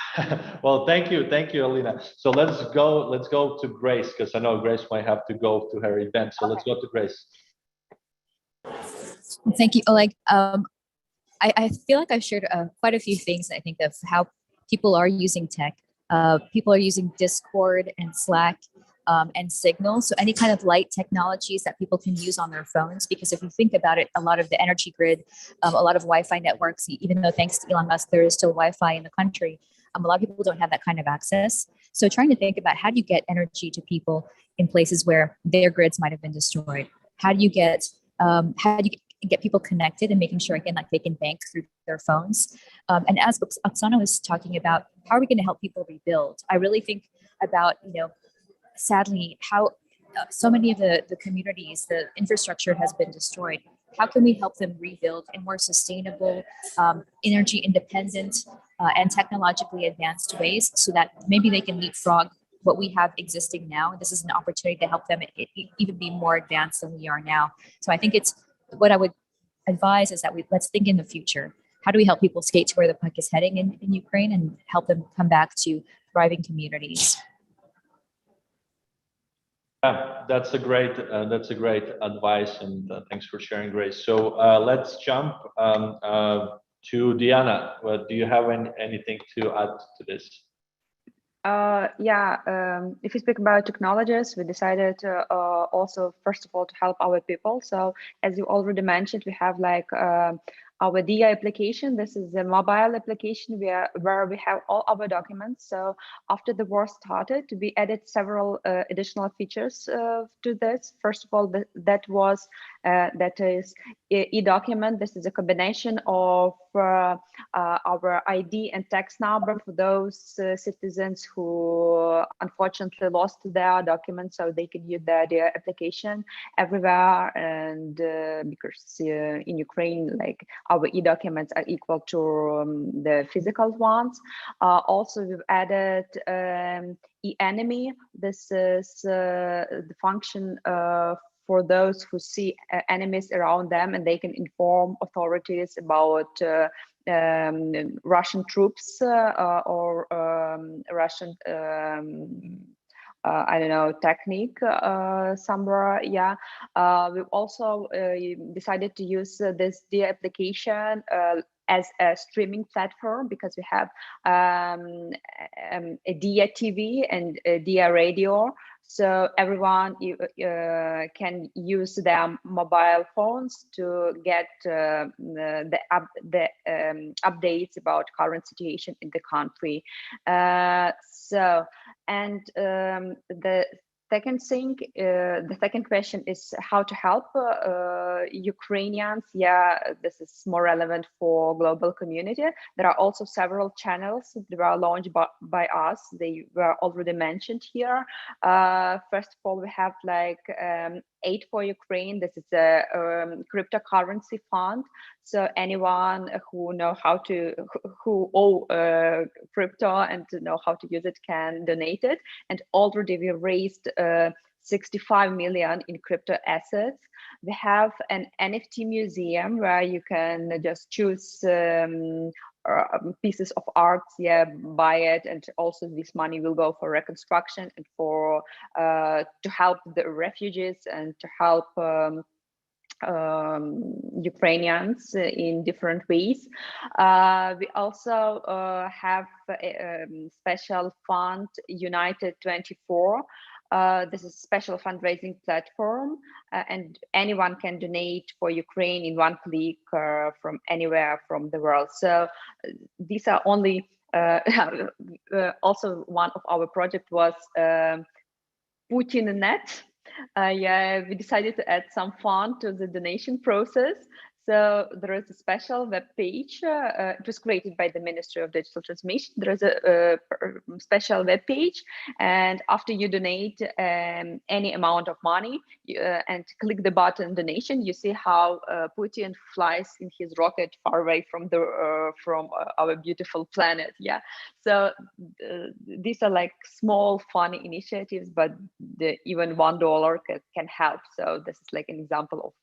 Well, thank you, Alina. So let's go to Grace, because I know Grace might have to go to her event. So let's go to Grace. Thank you, Oleg. I feel like I've shared quite a few things. I think of how people are using tech. People are using Discord and Slack and Signal. So any kind of light technologies that people can use on their phones, because if you think about it, a lot of the energy grid, a lot of Wi-Fi networks, even though thanks to Elon Musk, there is still Wi-Fi in the country, a lot of people don't have that kind of access. So trying to think about how do you get energy to people in places where their grids might have been destroyed? How do you get people connected and making sure, again, like they can bank through their phones. And as Oksana was talking about, how are we going to help people rebuild? I really think about, sadly, how so many of the communities, the infrastructure has been destroyed. How can we help them rebuild in more sustainable, energy independent, and technologically advanced ways so that maybe they can leapfrog what we have existing now? This is an opportunity to help them even be more advanced than we are now. So I think what I would advise is that let's think in the future. How do we help people skate to where the puck is heading in Ukraine and help them come back to thriving communities? Yeah, that's a great advice, and thanks for sharing, Grace. So let's jump to Dyana. Do you have anything to add to this? If we speak about technologies, we decided also, first of all, to help our people. So as you already mentioned, we have like our DIA application. This is a mobile application where we have all our documents. So after the war started, we added several additional features to this. First of all, that is e-document. This is a combination of our ID and tax number for those citizens who unfortunately lost their documents, so they can use their application everywhere. And because in Ukraine, like our e-documents are equal to the physical ones. Also, we've added e-enemy. This is the function for those who see enemies around them, and they can inform authorities about Russian troops or Russian I don't know, technique somewhere. Yeah, we've also decided to use this Dia application as a streaming platform, because we have a Dia TV and a Dia radio. So everyone can use their mobile phones to get the updates about current situation in the country. The second thing, the second question is how to help Ukrainians. Yeah, this is more relevant for global community. There are also several channels that were launched by us. They were already mentioned here. First of all, we have like Aid for Ukraine. This is a cryptocurrency fund. So anyone who know how to, who owe crypto and to know how to use it can donate it. And already we raised 65 million in crypto assets. We have an NFT museum where you can just choose pieces of art, yeah, buy it, and also this money will go for reconstruction and for to help the refugees and to help Ukrainians in different ways. We also have a special fund, United 24. This is a special fundraising platform, and anyone can donate for Ukraine in one click from anywhere from the world. So these are only, also one of our project was Putin.net. Yeah, we decided to add some fun to the donation process. So there is a special web page. It was created by the Ministry of Digital Transformation. There is a special web page, and after you donate any amount of money and click the button donation, you see how Putin flies in his rocket far away from the our beautiful planet. Yeah, so these are like small funny initiatives, but even $1 can help. So this is like an example of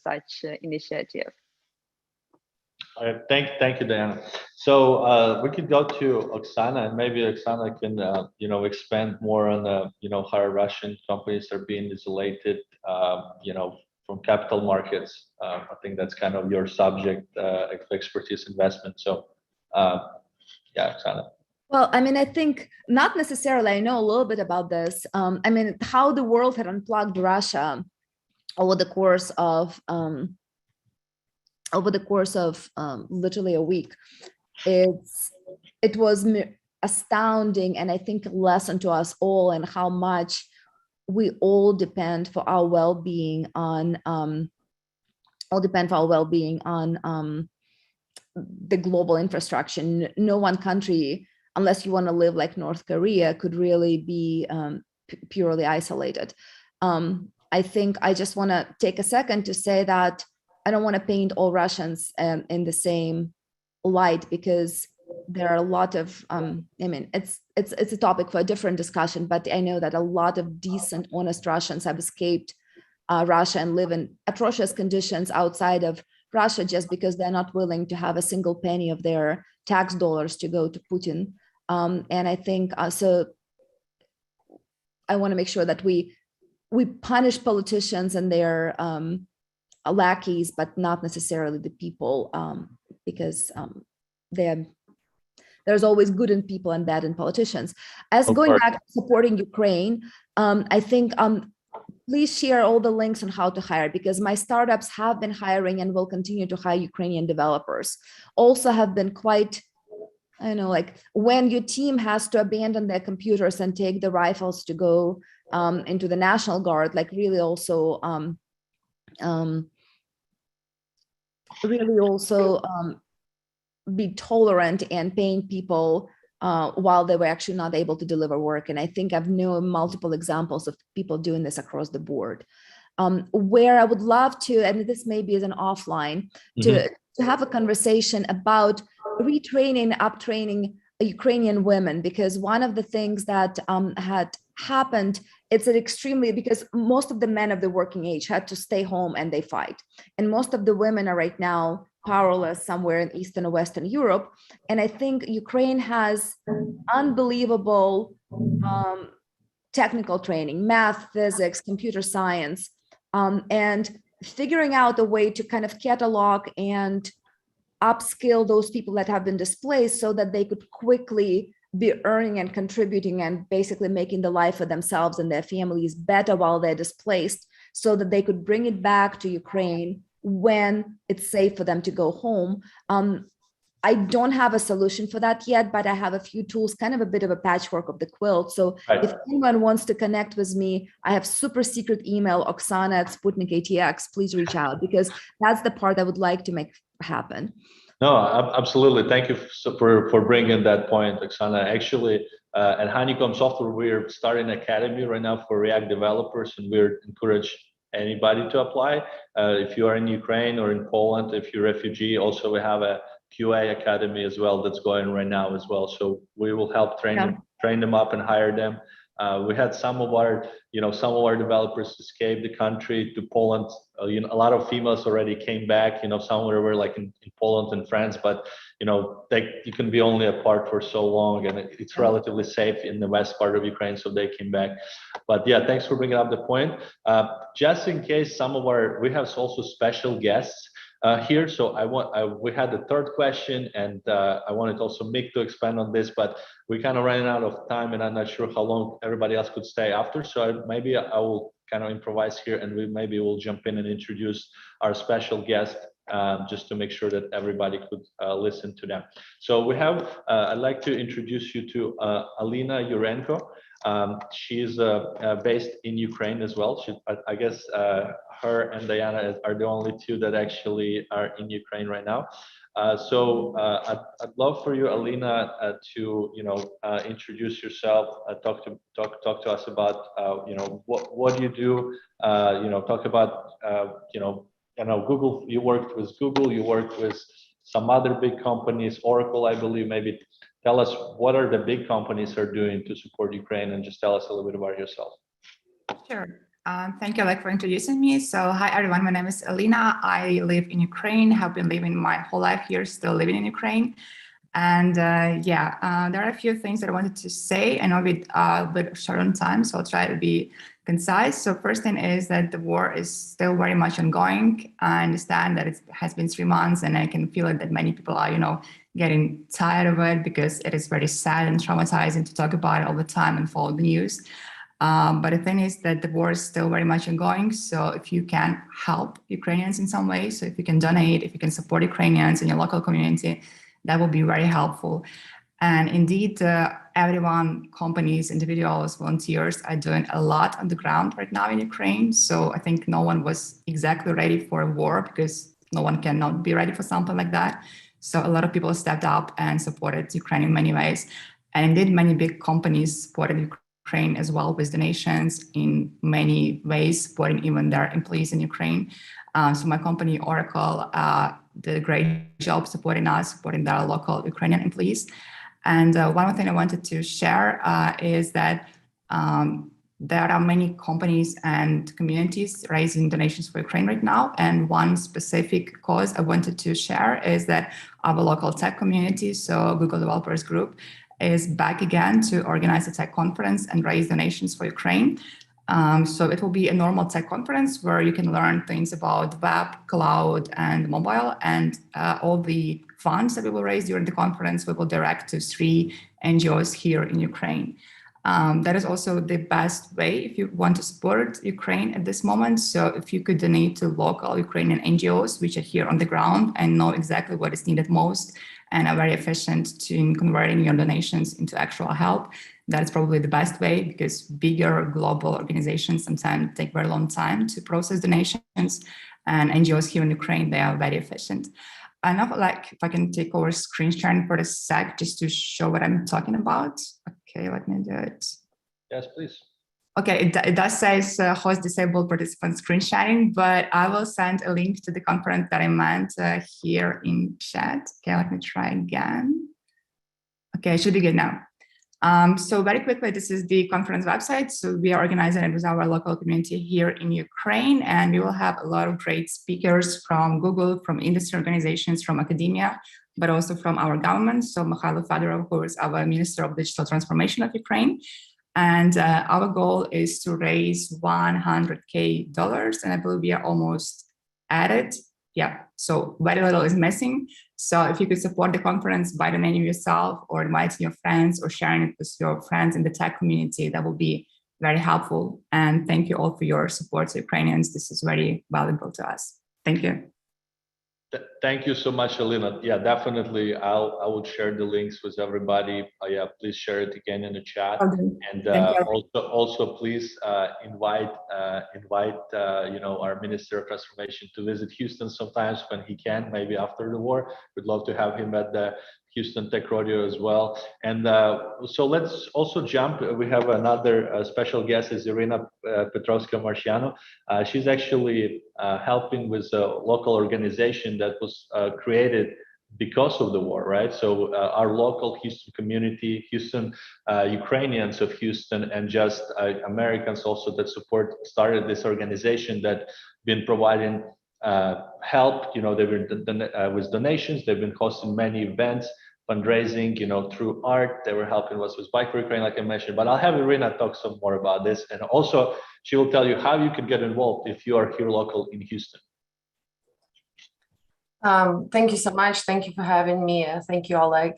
such initiative. All right, thank you, Diana. So we could go to Oksana, and maybe Oksana can expand more on how Russian companies are being isolated from capital markets. I think that's kind of your subject of expertise, investment. So yeah, Oksana. Well, I mean, I think not necessarily. I know a little bit about this. I mean, how the world had unplugged Russia over the course of literally a week. It was astounding, and I think a lesson to us all, and how much we all depend for our well-being on the global infrastructure. No one country, unless you want to live like North Korea, could really be purely isolated. I think I just want to take a second to say that I don't want to paint all Russians in the same light, because there are a lot of, I mean, it's a topic for a different discussion, but I know that a lot of decent, honest Russians have escaped Russia and live in atrocious conditions outside of Russia just because they're not willing to have a single penny of their tax dollars to go to Putin. And I think so I want to make sure that we punish politicians and their lackeys, but not necessarily the people, because there's always good in people and bad in politicians. As going back to supporting Ukraine, I think please share all the links on how to hire, because my startups have been hiring and will continue to hire Ukrainian developers. Also have been quite, I know, like when your team has to abandon their computers and take the rifles to go into the National Guard, like really also be tolerant and paying people while they were actually not able to deliver work. And I think I've known multiple examples of people doing this across the board. Where I would love to, and this maybe is an offline, to have a conversation about retraining, uptraining Ukrainian women, because one of the things that had happened, it's an extremely, because most of the men of the working age had to stay home and they fight. And most of the women are right now powerless somewhere in Eastern or Western Europe. And I think Ukraine has unbelievable technical training, math, physics, computer science, and figuring out a way to kind of catalog and upskill those people that have been displaced so that they could quickly be earning and contributing and basically making the life of themselves and their families better while they're displaced, so that they could bring it back to Ukraine when it's safe for them to go home. I don't have a solution for that yet, but I have a few tools, kind of a bit of a patchwork of the quilt. So if anyone wants to connect with me, I have super secret email, Oksana at Sputnik ATX. Please reach out, because that's the part I would like to make happen. No, absolutely. Thank you for bringing that point, Oksana. Actually, at Honeycomb Software, we're starting an academy right now for React developers, and we're encourage anybody to apply. If you are in Ukraine or in Poland, if you're a refugee, also we have a QA academy as well that's going right now as well. So we will help train them up and hire them. We had some of our developers escape the country to Poland. A lot of females already came back. Some were like in Poland and France, but you can be only apart for so long, and it's relatively safe in the west part of Ukraine, so they came back. But yeah, thanks for bringing up the point. Just in case we have also special guests here. So we had the third question, and I wanted also Mick to expand on this, but we kind of ran out of time, and I'm not sure how long everybody else could stay after. So maybe I will kind of improvise here, and maybe we'll jump in and introduce our special guest, just to make sure that everybody could listen to them. So we have, I'd like to introduce you to Alina Kravchenko. She's based in Ukraine as well. I guess her and Dyana are the only two that actually are in Ukraine right now. So I'd love for you, Alina, to introduce yourself, talk to us about what you do. Talk about Google. You worked with Google. You worked with some other big companies, Oracle, I believe. Maybe tell us what are the big companies are doing to support Ukraine, and just tell us a little bit about yourself. Sure. Thank you, Oleg, for introducing me. So hi, everyone. My name is Alina. I live in Ukraine, have been living my whole life here, still living in Ukraine. And there are a few things that I wanted to say. I know a bit short on time, so I'll try to be concise. So first thing is that the war is still very much ongoing. I understand that it has been 3 months, and I can feel it that many people are, getting tired of it, because it is very sad and traumatizing to talk about it all the time and follow the news. But the thing is that the war is still very much ongoing. So if you can help Ukrainians in some way, so if you can donate, if you can support Ukrainians in your local community, that will be very helpful. And indeed, everyone, companies, individuals, volunteers are doing a lot on the ground right now in Ukraine. So I think no one was exactly ready for a war, because no one cannot be ready for something like that. So a lot of people stepped up and supported Ukraine in many ways. And indeed, many big companies supported Ukraine as well with donations in many ways, supporting even their employees in Ukraine. So my company, Oracle, did a great job supporting us, supporting their local Ukrainian employees. And one more thing I wanted to share is that there are many companies and communities raising donations for Ukraine right now. And one specific cause I wanted to share is that our local tech community, so Google Developers Group, is back again to organize a tech conference and raise donations for Ukraine. So it will be a normal tech conference where you can learn things about web, cloud, and mobile, and all the funds that we will raise during the conference we will direct to 3 NGOs here in Ukraine. That is also the best way if you want to support Ukraine at this moment. So if you could donate to local Ukrainian NGOs, which are here on the ground and know exactly what is needed most and are very efficient in converting your donations into actual help, that is probably the best way, because bigger global organizations sometimes take very long time to process donations, and NGOs here in Ukraine, they are very efficient. I know, if I can take over screen sharing for a sec, just to show what I'm talking about. Okay, let me do it. Yes, please. Okay, it does say host disabled participant screen sharing, but I will send a link to the conference that I meant here in chat. Okay, let me try again. Okay, it should be good now. So very quickly, this is the conference website. So we are organizing it with our local community here in Ukraine, and we will have a lot of great speakers from Google, from industry organizations, from academia, but also from our government. So Mikhailo Fedorov, who is our Minister of Digital Transformation of Ukraine. And our goal is to raise $100K, and I believe we are almost at it. Yeah, so very little is missing. So if you could support the conference by donating yourself or inviting your friends or sharing it with your friends in the tech community, that will be very helpful. And thank you all for your support to Ukrainians. This is very valuable to us. Thank you. Thank you so much, Alina. Yeah, definitely. I will share the links with everybody. Yeah, please share it again in the chat. Okay. And you. also please invite our Minister of Transformation to visit Houston sometimes when he can, maybe after the war. We'd love to have him at the Houston Tech Rodeo as well. And so let's also jump. We have another special guest, is Irina Petrovska-Marciano. She's actually helping with a local organization that was created because of the war, right? So our local Houston community, Houston Ukrainians of Houston, and just Americans also that support, started this organization that been providing help. They've been with donations. They've been hosting many events, fundraising, through art. They were helping us with Bike for Ukraine, like I mentioned. But I'll have Irina talk some more about this, and also she will tell you how you can get involved if you are here local in Houston. Thank you so much. Thank you for having me. Thank you, Oleg.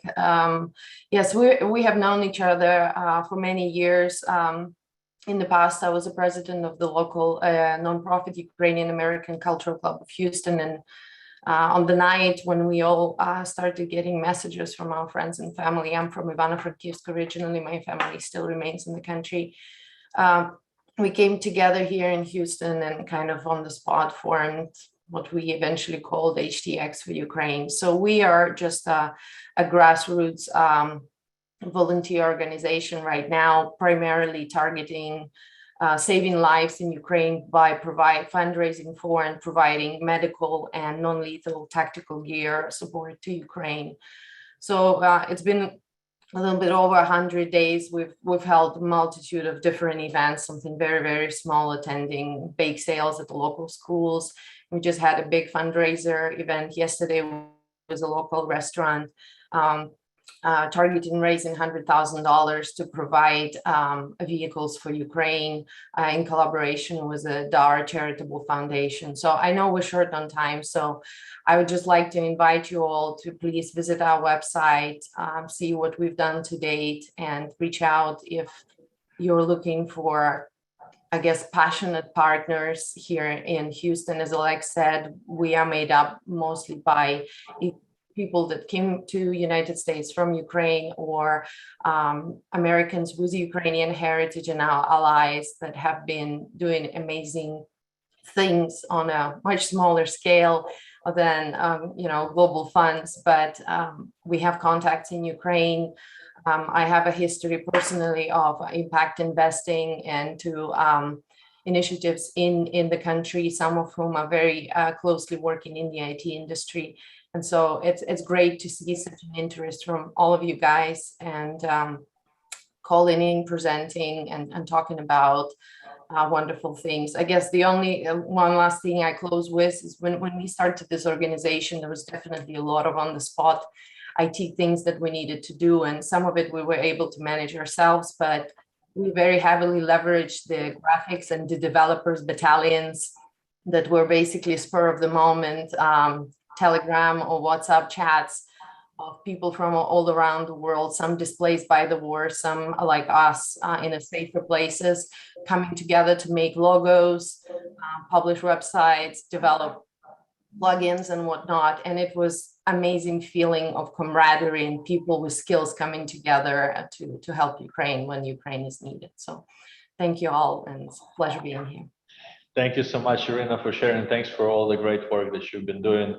Yes, we have known each other for many years. In the past, I was the president of the local nonprofit Ukrainian American Cultural Club of Houston. And on the night when we all started getting messages from our friends and family, I'm from Ivano-Frankivsk originally, my family still remains in the country. We came together here in Houston and kind of on the spot formed what we eventually called HTX for Ukraine. So we are just a grassroots volunteer organization right now, primarily targeting saving lives in Ukraine by fundraising for and providing medical and non-lethal tactical gear support to Ukraine. So it's been a little bit over 100 days. We've held a multitude of different events, something very, very small, attending bake sales at the local schools. We just had a big fundraiser event yesterday with a local restaurant, targeting raising $100,000 to provide vehicles for Ukraine in collaboration with the DAR Charitable Foundation. So I know we're short on time, so I would just like to invite you all to please visit our website, see what we've done to date, and reach out if you're looking for, I guess, passionate partners here in Houston. As Oleg said, we are made up mostly by people that came to United States from Ukraine, or Americans with Ukrainian heritage and our allies that have been doing amazing things on a much smaller scale than global funds. But we have contacts in Ukraine. I have a history personally of impact investing and to initiatives in the country, some of whom are very closely working in the IT industry. And so it's great to see such an interest from all of you guys, and calling in, presenting, and talking about wonderful things. I guess the only one last thing I close with is when we started this organization, there was definitely a lot of on-the-spot IT things that we needed to do, and some of it we were able to manage ourselves, but we very heavily leveraged the graphics and the developers battalions that were basically spur of the moment, Telegram or WhatsApp chats of people from all around the world, some displaced by the war, some like us in a safer places, coming together to make logos, publish websites, develop plugins and whatnot. And it was amazing feeling of camaraderie and people with skills coming together to help Ukraine when Ukraine is needed. So thank you all, and it's a pleasure being here. Thank you so much, Irina, for sharing. Thanks for all the great work that you've been doing.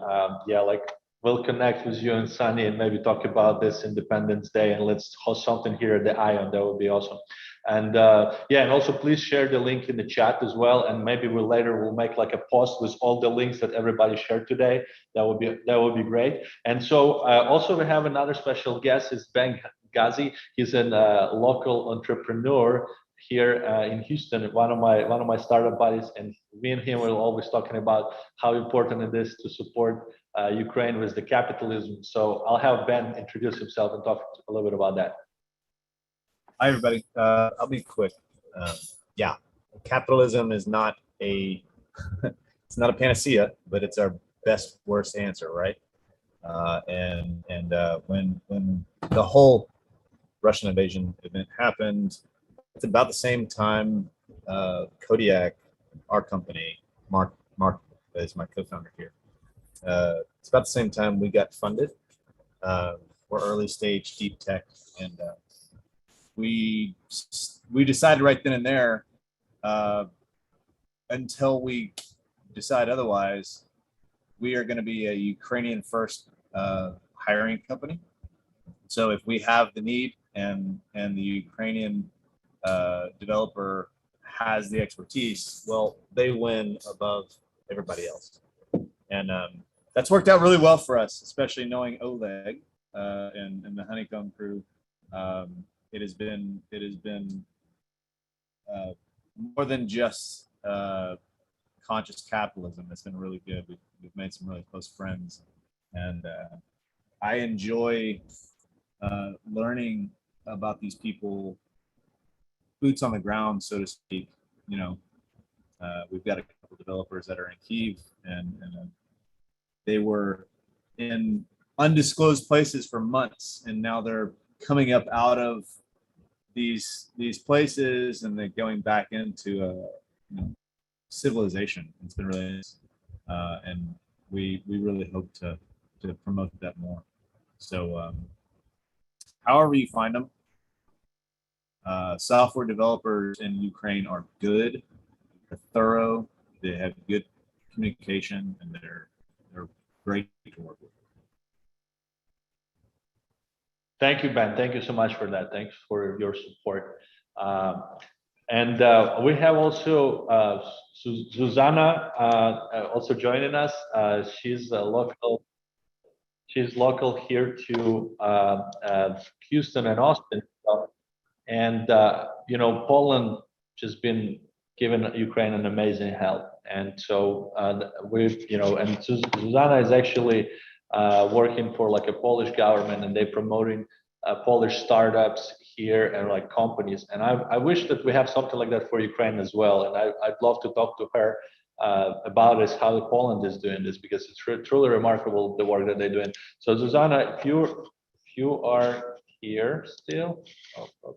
We'll connect with you and Sunny and maybe talk about this Independence Day, and let's host something here at the Ion. That would be awesome. And and also please share the link in the chat as well. And maybe we'll make like a post with all the links that everybody shared today. That would be great. And so also we have another special guest, is Ben Ghazi. He's a local entrepreneur here in Houston, one of my startup buddies, and me and him were always talking about how important it is to support Ukraine with the capitalism. So I'll have Ben introduce himself and talk a little bit about that. Hi, everybody. I'll be quick. Yeah, capitalism is not a it's not a panacea, but it's our best worst answer, right? When the whole Russian invasion event happened, it's about the same time Kodiak, our company, Mark is my co-founder here. It's about the same time we got funded. We're early stage deep tech, and we decided right then and there, until we decide otherwise, we are going to be a Ukrainian first hiring company. So if we have the need and the Ukrainian developer has the expertise, well, they win above everybody else. And that's worked out really well for us, especially knowing Oleg and the Honeycomb crew. It has been more than just conscious capitalism. It's been really good. We've made some really close friends, and I enjoy learning about these people, boots on the ground, so to speak. You know, we've got a couple developers that are in Kyiv, and they were in undisclosed places for months, and now they're coming up out of these places, and they're going back into civilization. It's been really nice, and we really hope to promote that more. So however you find them, software developers in Ukraine are good, they're thorough, they have good communication, and they're great to work with. Thank you, Ben. Thank you so much for that. Thanks for your support. And we have also Susanna also joining us. She's local here to Houston and Austin. And Poland just been giving Ukraine an amazing help. And so and Susanna is actually working for like a Polish government, and they're promoting Polish startups here and like companies. And I wish that we have something like that for Ukraine as well. And I'd love to talk to her about this, how Poland is doing this, because it's truly remarkable the work that they're doing. So Susanna, if you are here still.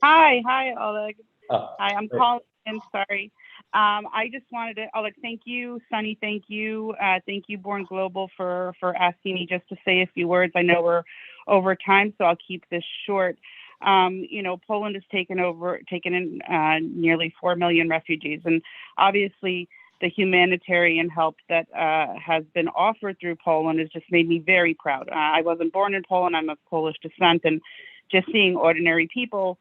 Hi, Oleg. Hi, I'm calling in. Sorry. I just wanted to, Oleg, thank you. Sunny, thank you. Thank you, Born Global, for asking me just to say a few words. I know we're over time, so I'll keep this short. Poland has taken in nearly 4 million refugees, and obviously the humanitarian help that has been offered through Poland has just made me very proud. I wasn't born in Poland. I'm of Polish descent, and just seeing ordinary people,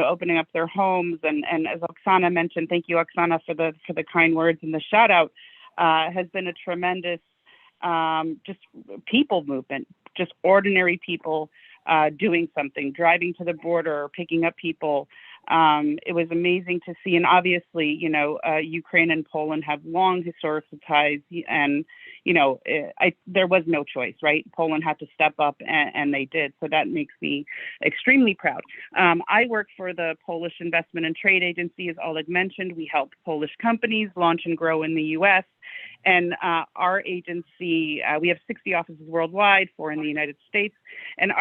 opening up their homes, and as Oksana mentioned, thank you, Oksana, for the kind words and the shout out, has been a tremendous just people movement, just ordinary people doing something, driving to the border, picking up people. It was amazing to see, and obviously, Ukraine and Poland have long historical ties, and there was no choice, right? Poland had to step up, and they did. So that makes me extremely proud. I work for the Polish Investment and Trade Agency, as Oleg mentioned. We help Polish companies launch and grow in the U.S. And our agency, we have 60 offices worldwide, 4 in the United States. And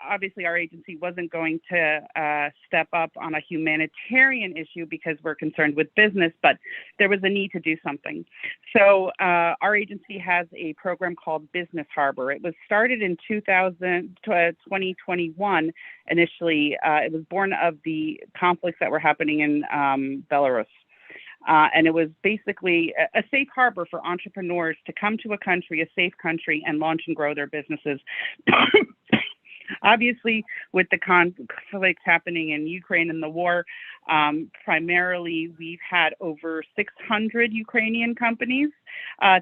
obviously our agency wasn't going to step up on a humanitarian issue because we're concerned with business, but there was a need to do something. So our agency has a program called Business Harbor. It was started in 2021 initially. It was born of the conflicts that were happening in Belarus. And it was basically a safe harbor for entrepreneurs to come to a country, a safe country, and launch and grow their businesses. Obviously, with the conflicts happening in Ukraine and the war, primarily we've had over 600 Ukrainian companies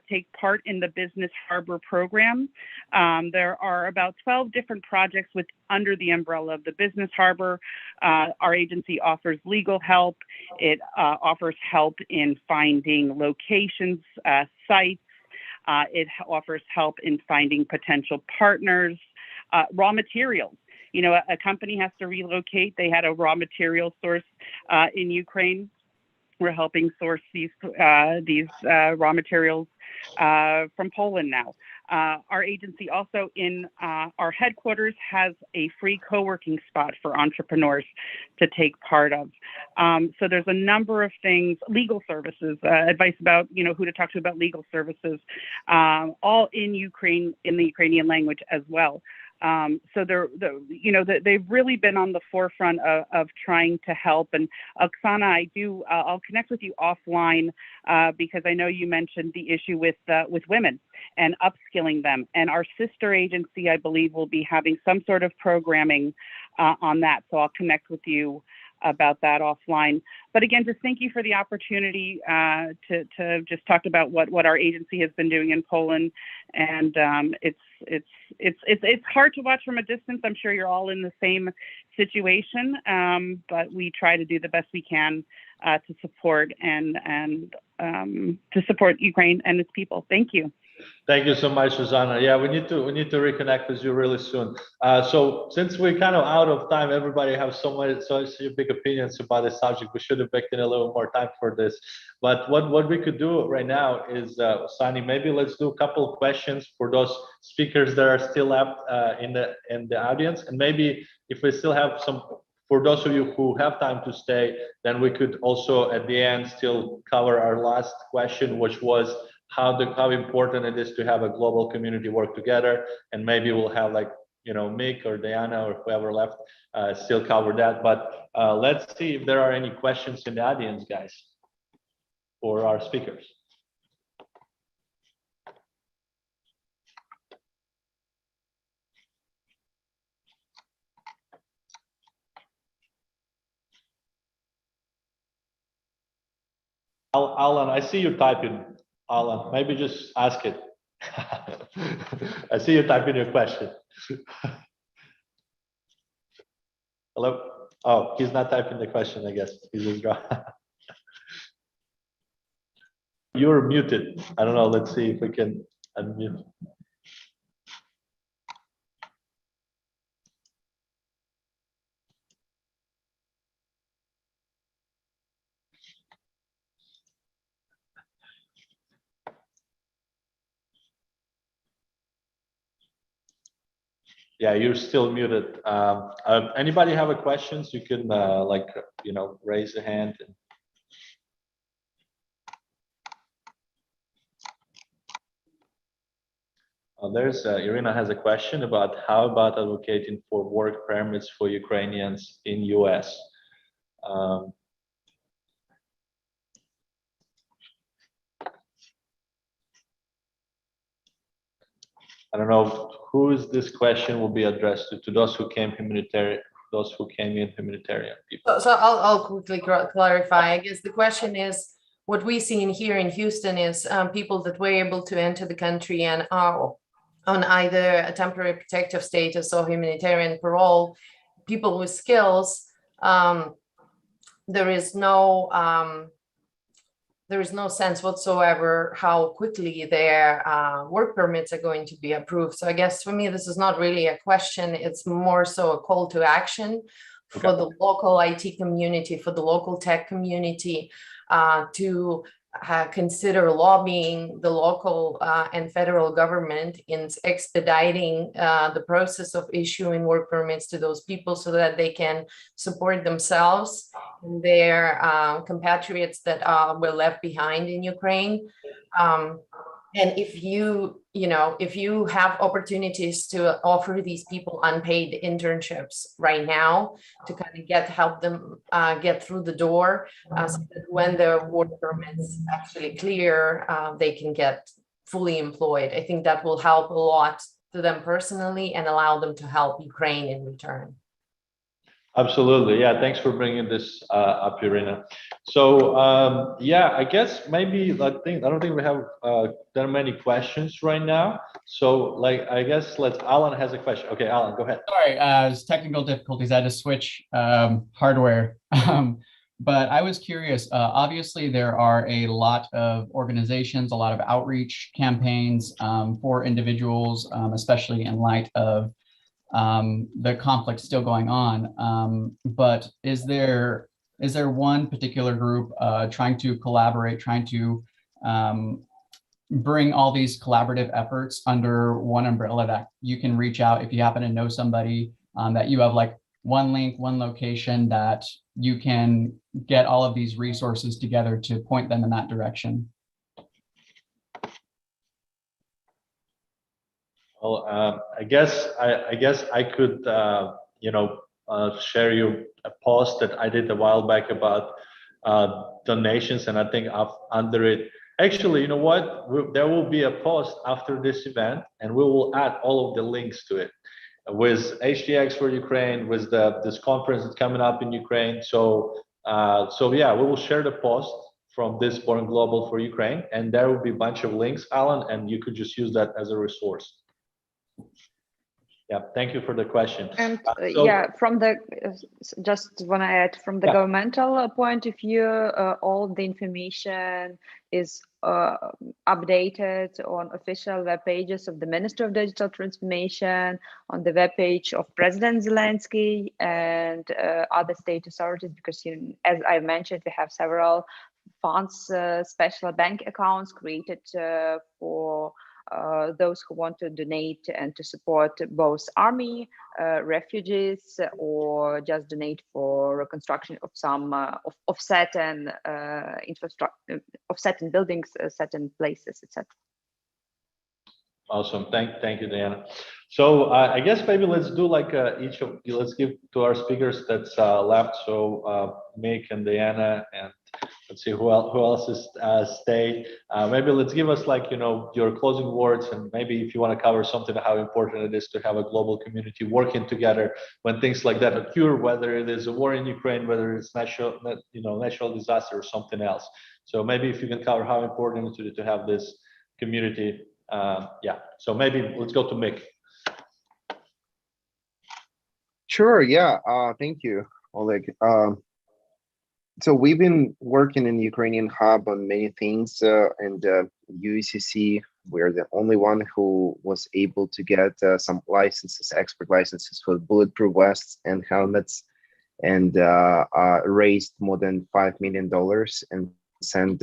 take part in the Business Harbor program. There are about 12 different projects under the umbrella of the Business Harbor. Our agency offers legal help. It offers help in finding locations, sites. It offers help in finding potential partners. Raw materials. you know, a company has to relocate. They had a raw material source in Ukraine. We're helping source these raw materials from Poland now. Our agency also in our headquarters has a free co-working spot for entrepreneurs to take part of. So there's a number of things, legal services, advice about, you know, who to talk to about legal services, all in Ukraine, in the Ukrainian language as well. So they've really been on the forefront of trying to help. And Oksana, I'll connect with you offline because I know you mentioned the issue with women and upskilling them. And our sister agency, I believe, will be having some sort of programming on that. So I'll connect with you about that offline. But again, just thank you for the opportunity to just talk about what our agency has been doing in Poland. And it's hard to watch from a distance. I'm sure you're all in the same situation, but we try to do the best we can to support and to support Ukraine and its people. Thank you. Thank you so much, Susanna. Yeah, we need to reconnect with you really soon. So since we're kind of out of time, everybody has so many big opinions about the subject. We should have baked in a little more time for this. But what we could do right now is, Sunny, maybe let's do a couple of questions for those speakers that are still left in the audience, and maybe if we still have some. For those of you who have time to stay, then we could also at the end still cover our last question, which was how important it is to have a global community work together. And maybe we'll have, like, you know, Mick or Dyana or whoever left still cover that. But let's see if there are any questions in the audience, guys, for our speakers. Alan, I see you typing. Alan, maybe just ask it. I see you typing your question. Hello? Oh, he's not typing the question, I guess. He's just drawing. You're muted. I don't know. Let's see if we can unmute. Yeah, you're still muted. Anybody have a questions? You can raise a hand. There's Irina has a question about how about advocating for work permits for Ukrainians in US. I don't know who this question will be addressed to those who came humanitarian, those who came in humanitarian people. So I'll quickly clarify. I guess the question is, what we see in here in Houston is people that were able to enter the country and are on either a temporary protective status or humanitarian parole, people with skills. There is no sense whatsoever how quickly their work permits are going to be approved. So I guess for me, this is not really a question. It's more so a call to action for the local IT community, for the local tech community to consider lobbying the local and federal government in expediting the process of issuing work permits to those people so that they can support themselves and their compatriots that were left behind in Ukraine. And if you have opportunities to offer these people unpaid internships right now to kind of help them get through the door, so that when their work permits actually clear, they can get fully employed. I think that will help a lot to them personally and allow them to help Ukraine in return. Absolutely. Yeah. Thanks for bringing this up, Irina. So yeah, I guess maybe I don't think we have that many questions right now. So I guess Alan has a question. Okay, Alan, go ahead. Sorry, it's technical difficulties. I had to switch hardware. But I was curious, obviously there are a lot of organizations, a lot of outreach campaigns for individuals, especially in light of the conflict still going on. But is there one particular group trying to collaborate, trying to bring all these collaborative efforts under one umbrella that you can reach out if you happen to know somebody, that you have like one link, one location that you can get all of these resources together to point them in that direction? Well, I guess I could, share you a post that I did a while back about donations, and I think under it, actually, you know what? There will be a post after this event, and we will add all of the links to it with HTX for Ukraine, with this conference that's coming up in Ukraine. So yeah, we will share the post from this Born Global for Ukraine, and there will be a bunch of links, Alan, and you could just use that as a resource. Yeah, thank you for the question. And yeah, from the just want to add from the governmental point of view, all the information is updated on official web pages of the Ministry of Digital Transformation, on the web page of President Zelensky and other state authorities, because as I mentioned, we have several funds, special bank accounts created for those who want to donate and to support both army, refugees, or just donate for reconstruction of some of certain infrastructure, of certain buildings, certain places, etc. Awesome, thank you, Dyana. So I guess maybe let's do like let's give to our speakers that's left. So Mick and Dyana, and let's see who else is stayed. Maybe let's give us like your closing words, and maybe if you want to cover something how important it is to have a global community working together when things like that occur, whether it is a war in Ukraine, whether it's natural disaster or something else. So maybe if you can cover how important it is to have this community. Yeah, so maybe let's go to Mick. Sure, yeah, thank you, Oleg. So we've been working in Ukrainian Hub on many things, and UECC, we're the only one who was able to get some licenses, export licenses for bulletproof vests and helmets, and raised more than $5 million and sent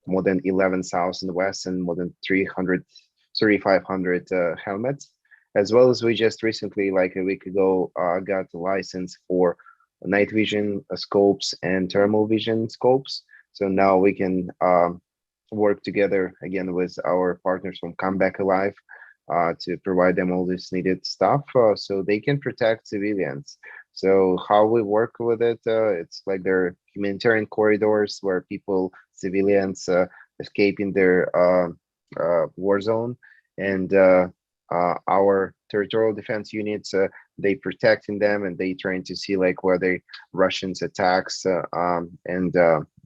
more than 11,000 vests and more than 3,500 helmets, as well as we just recently, like a week ago, got the license for night vision scopes and thermal vision scopes. So now we can work together again with our partners from Come Back Alive to provide them all this needed stuff so they can protect civilians. So how we work with it, it's like there are humanitarian corridors where people, civilians, escape in their war zone, and our territorial defense units, they protecting them, and they trying to see like where the Russians attacks, and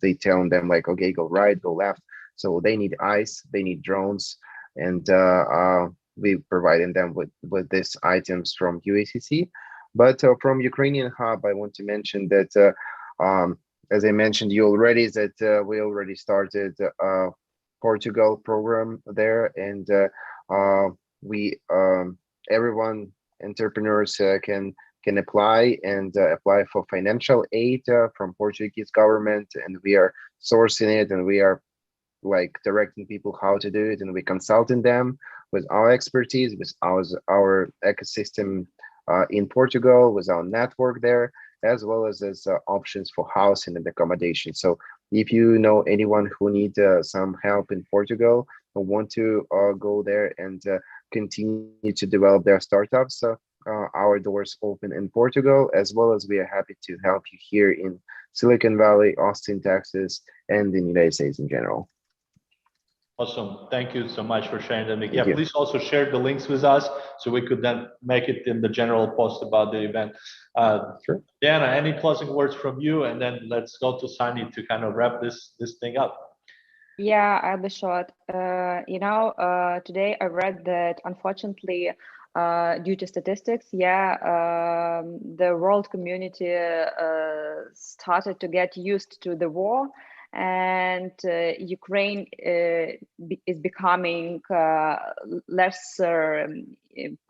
they telling them like, okay, go right, go left. So they need eyes, they need drones, and we providing them with these items from UACC. But from Ukrainian Hub, I want to mention that, as I mentioned you already, that we already started Portugal program there, and we everyone, entrepreneurs can apply and apply for financial aid from Portuguese government, and we are sourcing it, and we are like directing people how to do it, and we consulting them with our expertise, with our ecosystem in Portugal, with our network there, as well as options for housing and accommodation. So if you know anyone who needs some help in Portugal, or want to go there and continue to develop their startups, our doors open in Portugal, as well as we are happy to help you here in Silicon Valley, Austin, Texas, and in the United States in general. Awesome. Thank you so much for sharing that, Mick. Yeah, please also share the links with us so we could then make it in the general post about the event. Sure. Dyana, any closing words from you? And then let's go to Sunny to kind of wrap this thing up. Yeah, I'll be short. Today I read that unfortunately, due to statistics, the world community started to get used to the war, and Ukraine is becoming less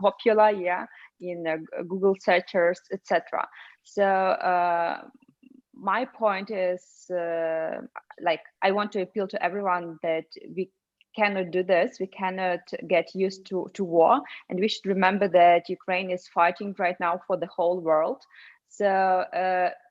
popular, in Google searches, etc. So my point is, I want to appeal to everyone that we cannot do this. We cannot get used to war, and we should remember that Ukraine is fighting right now for the whole world. So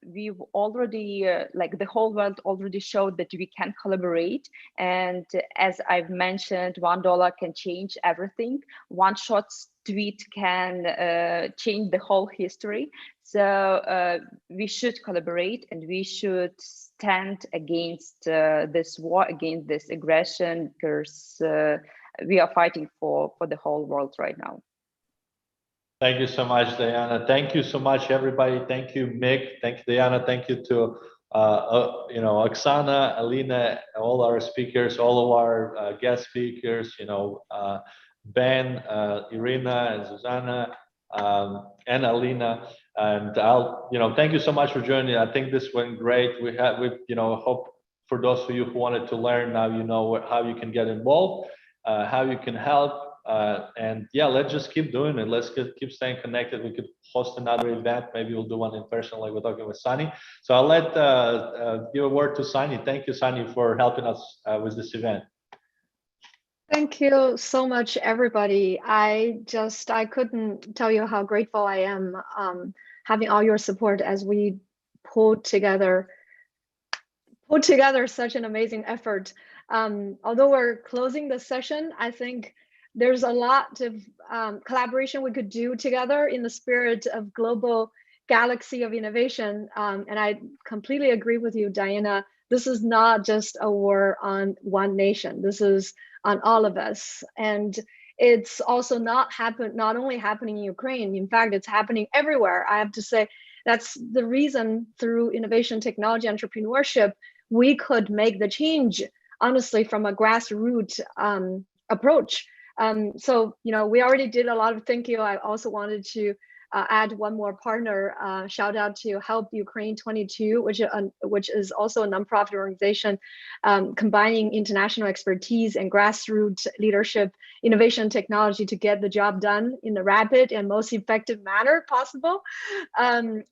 we've already, the whole world already showed that we can collaborate. And as I've mentioned, $1 can change everything. One short tweet can change the whole history. So we should collaborate, and we should stand against this war, against this aggression, because we are fighting for the whole world right now. Thank you so much, Dyana. Thank you so much, everybody. Thank you, Mick. Thank you, Dyana. Thank you to Oksana, Alina, all our speakers, all of our guest speakers. Ben, Irina, and Susanna, and Alina. And thank you so much for joining. I think this went great. We hope for those of you who wanted to learn, now you know how you can get involved, how you can help. And yeah, let's just keep doing it. Let's keep staying connected. We could host another event. Maybe we'll do one in person, like we're talking with Sunny. So I'll let give a word to Sunny. Thank you, Sunny, for helping us with this event. Thank you so much, everybody. I couldn't tell you how grateful I am having all your support as we put together such an amazing effort. Although we're closing the session, I think there's a lot of collaboration we could do together in the spirit of global galaxy of innovation. And I completely agree with you, Dyana. This is not just a war on one nation. This is on all of us. And it's also not only happening in Ukraine. In fact, it's happening everywhere. I have to say, that's the reason through innovation, technology, entrepreneurship, we could make the change, honestly, from a grassroots approach. So, we already did a lot of thank you. I also wanted to add one more partner, shout out to Help Ukraine 22, which is also a nonprofit organization combining international expertise and grassroots leadership, innovation, technology to get the job done in the rapid and most effective manner possible.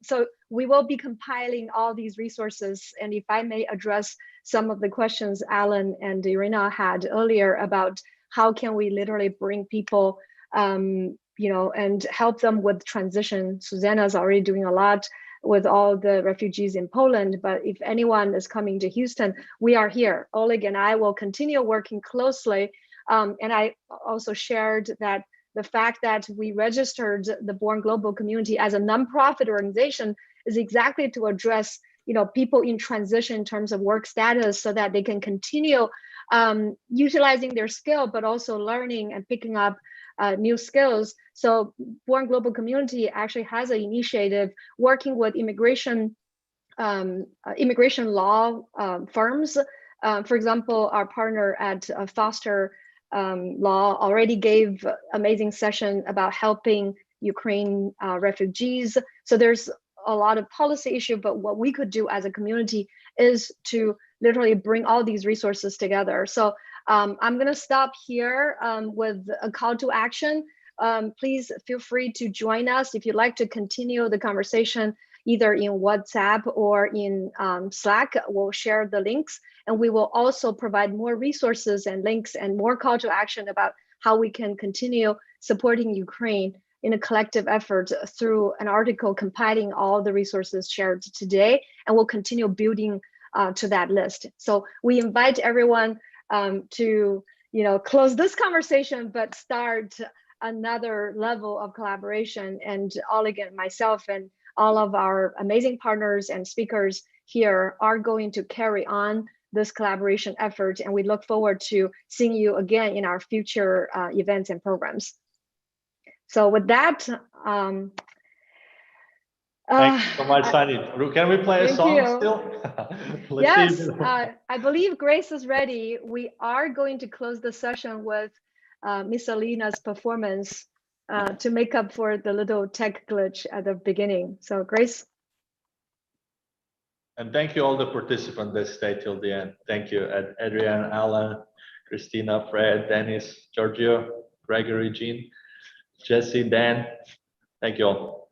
So we will be compiling all these resources. And if I may address some of the questions Alan and Irina had earlier about how can we literally bring people and help them with transition. Susanna's already doing a lot with all the refugees in Poland, but if anyone is coming to Houston, we are here. Oleg and I will continue working closely. And I also shared that the fact that we registered the Born Global community as a nonprofit organization is exactly to address people in transition in terms of work status, so that they can continue utilizing their skill, but also learning and picking up new skills. So Born Global Community actually has an initiative working with immigration law firms. For example, our partner at Foster Law already gave amazing session about helping Ukraine refugees. So there's a lot of policy issue, but what we could do as a community is to literally bring all these resources together. So I'm going to stop here with a call to action. Please feel free to join us if you'd like to continue the conversation either in WhatsApp or in Slack. We'll share the links, and we will also provide more resources and links and more call to action about how we can continue supporting Ukraine in a collective effort through an article compiling all the resources shared today, and we'll continue building to that list. So we invite everyone to close this conversation, but start another level of collaboration. And Oleg and myself and all of our amazing partners and speakers here are going to carry on this collaboration effort, and we look forward to seeing you again in our future events and programs. So with that, thank you so much, Sunny. Can we play a song still? Yes, I believe Grace is ready. We are going to close the session with Miss Alina's performance to make up for the little tech glitch at the beginning. So Grace. And thank you all the participants that stayed till the end. Thank you, Adrian, Alan, Christina, Fred, Dennis, Giorgio, Gregory, Jean, Jesse, Dan. Thank you all.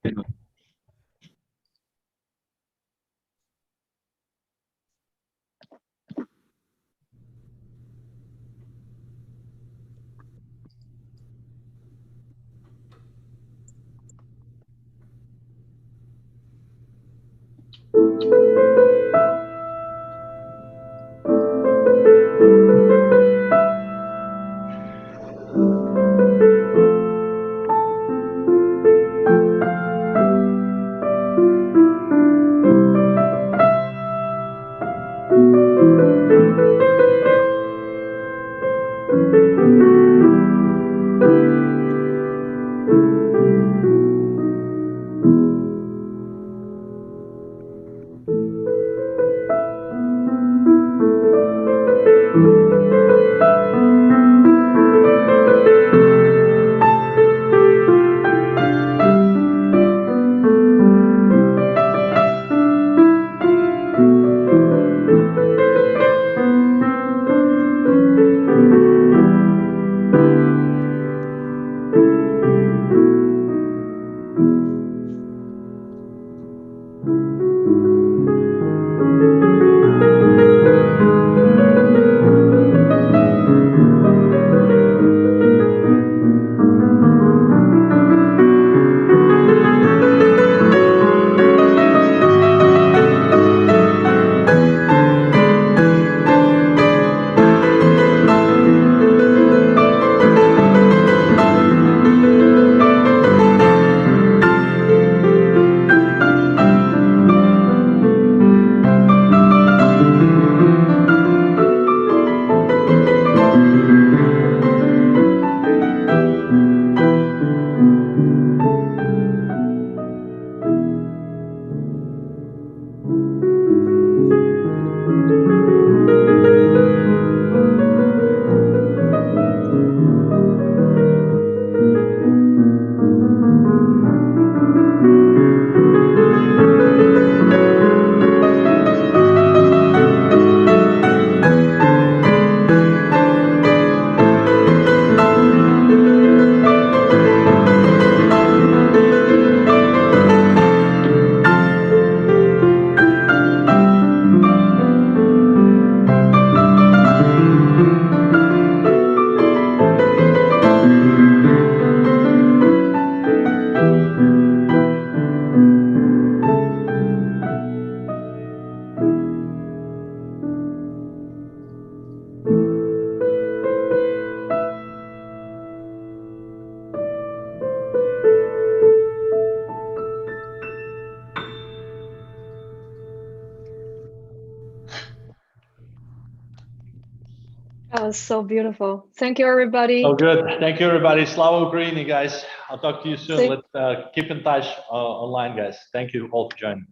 That was so beautiful. Thank you, everybody. Oh, good. Thank you, everybody. Slava Ukraini, guys. I'll talk to you soon. See- Let's keep in touch online, guys. Thank you all for joining.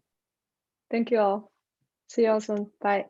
Thank you all. See you all soon. Bye.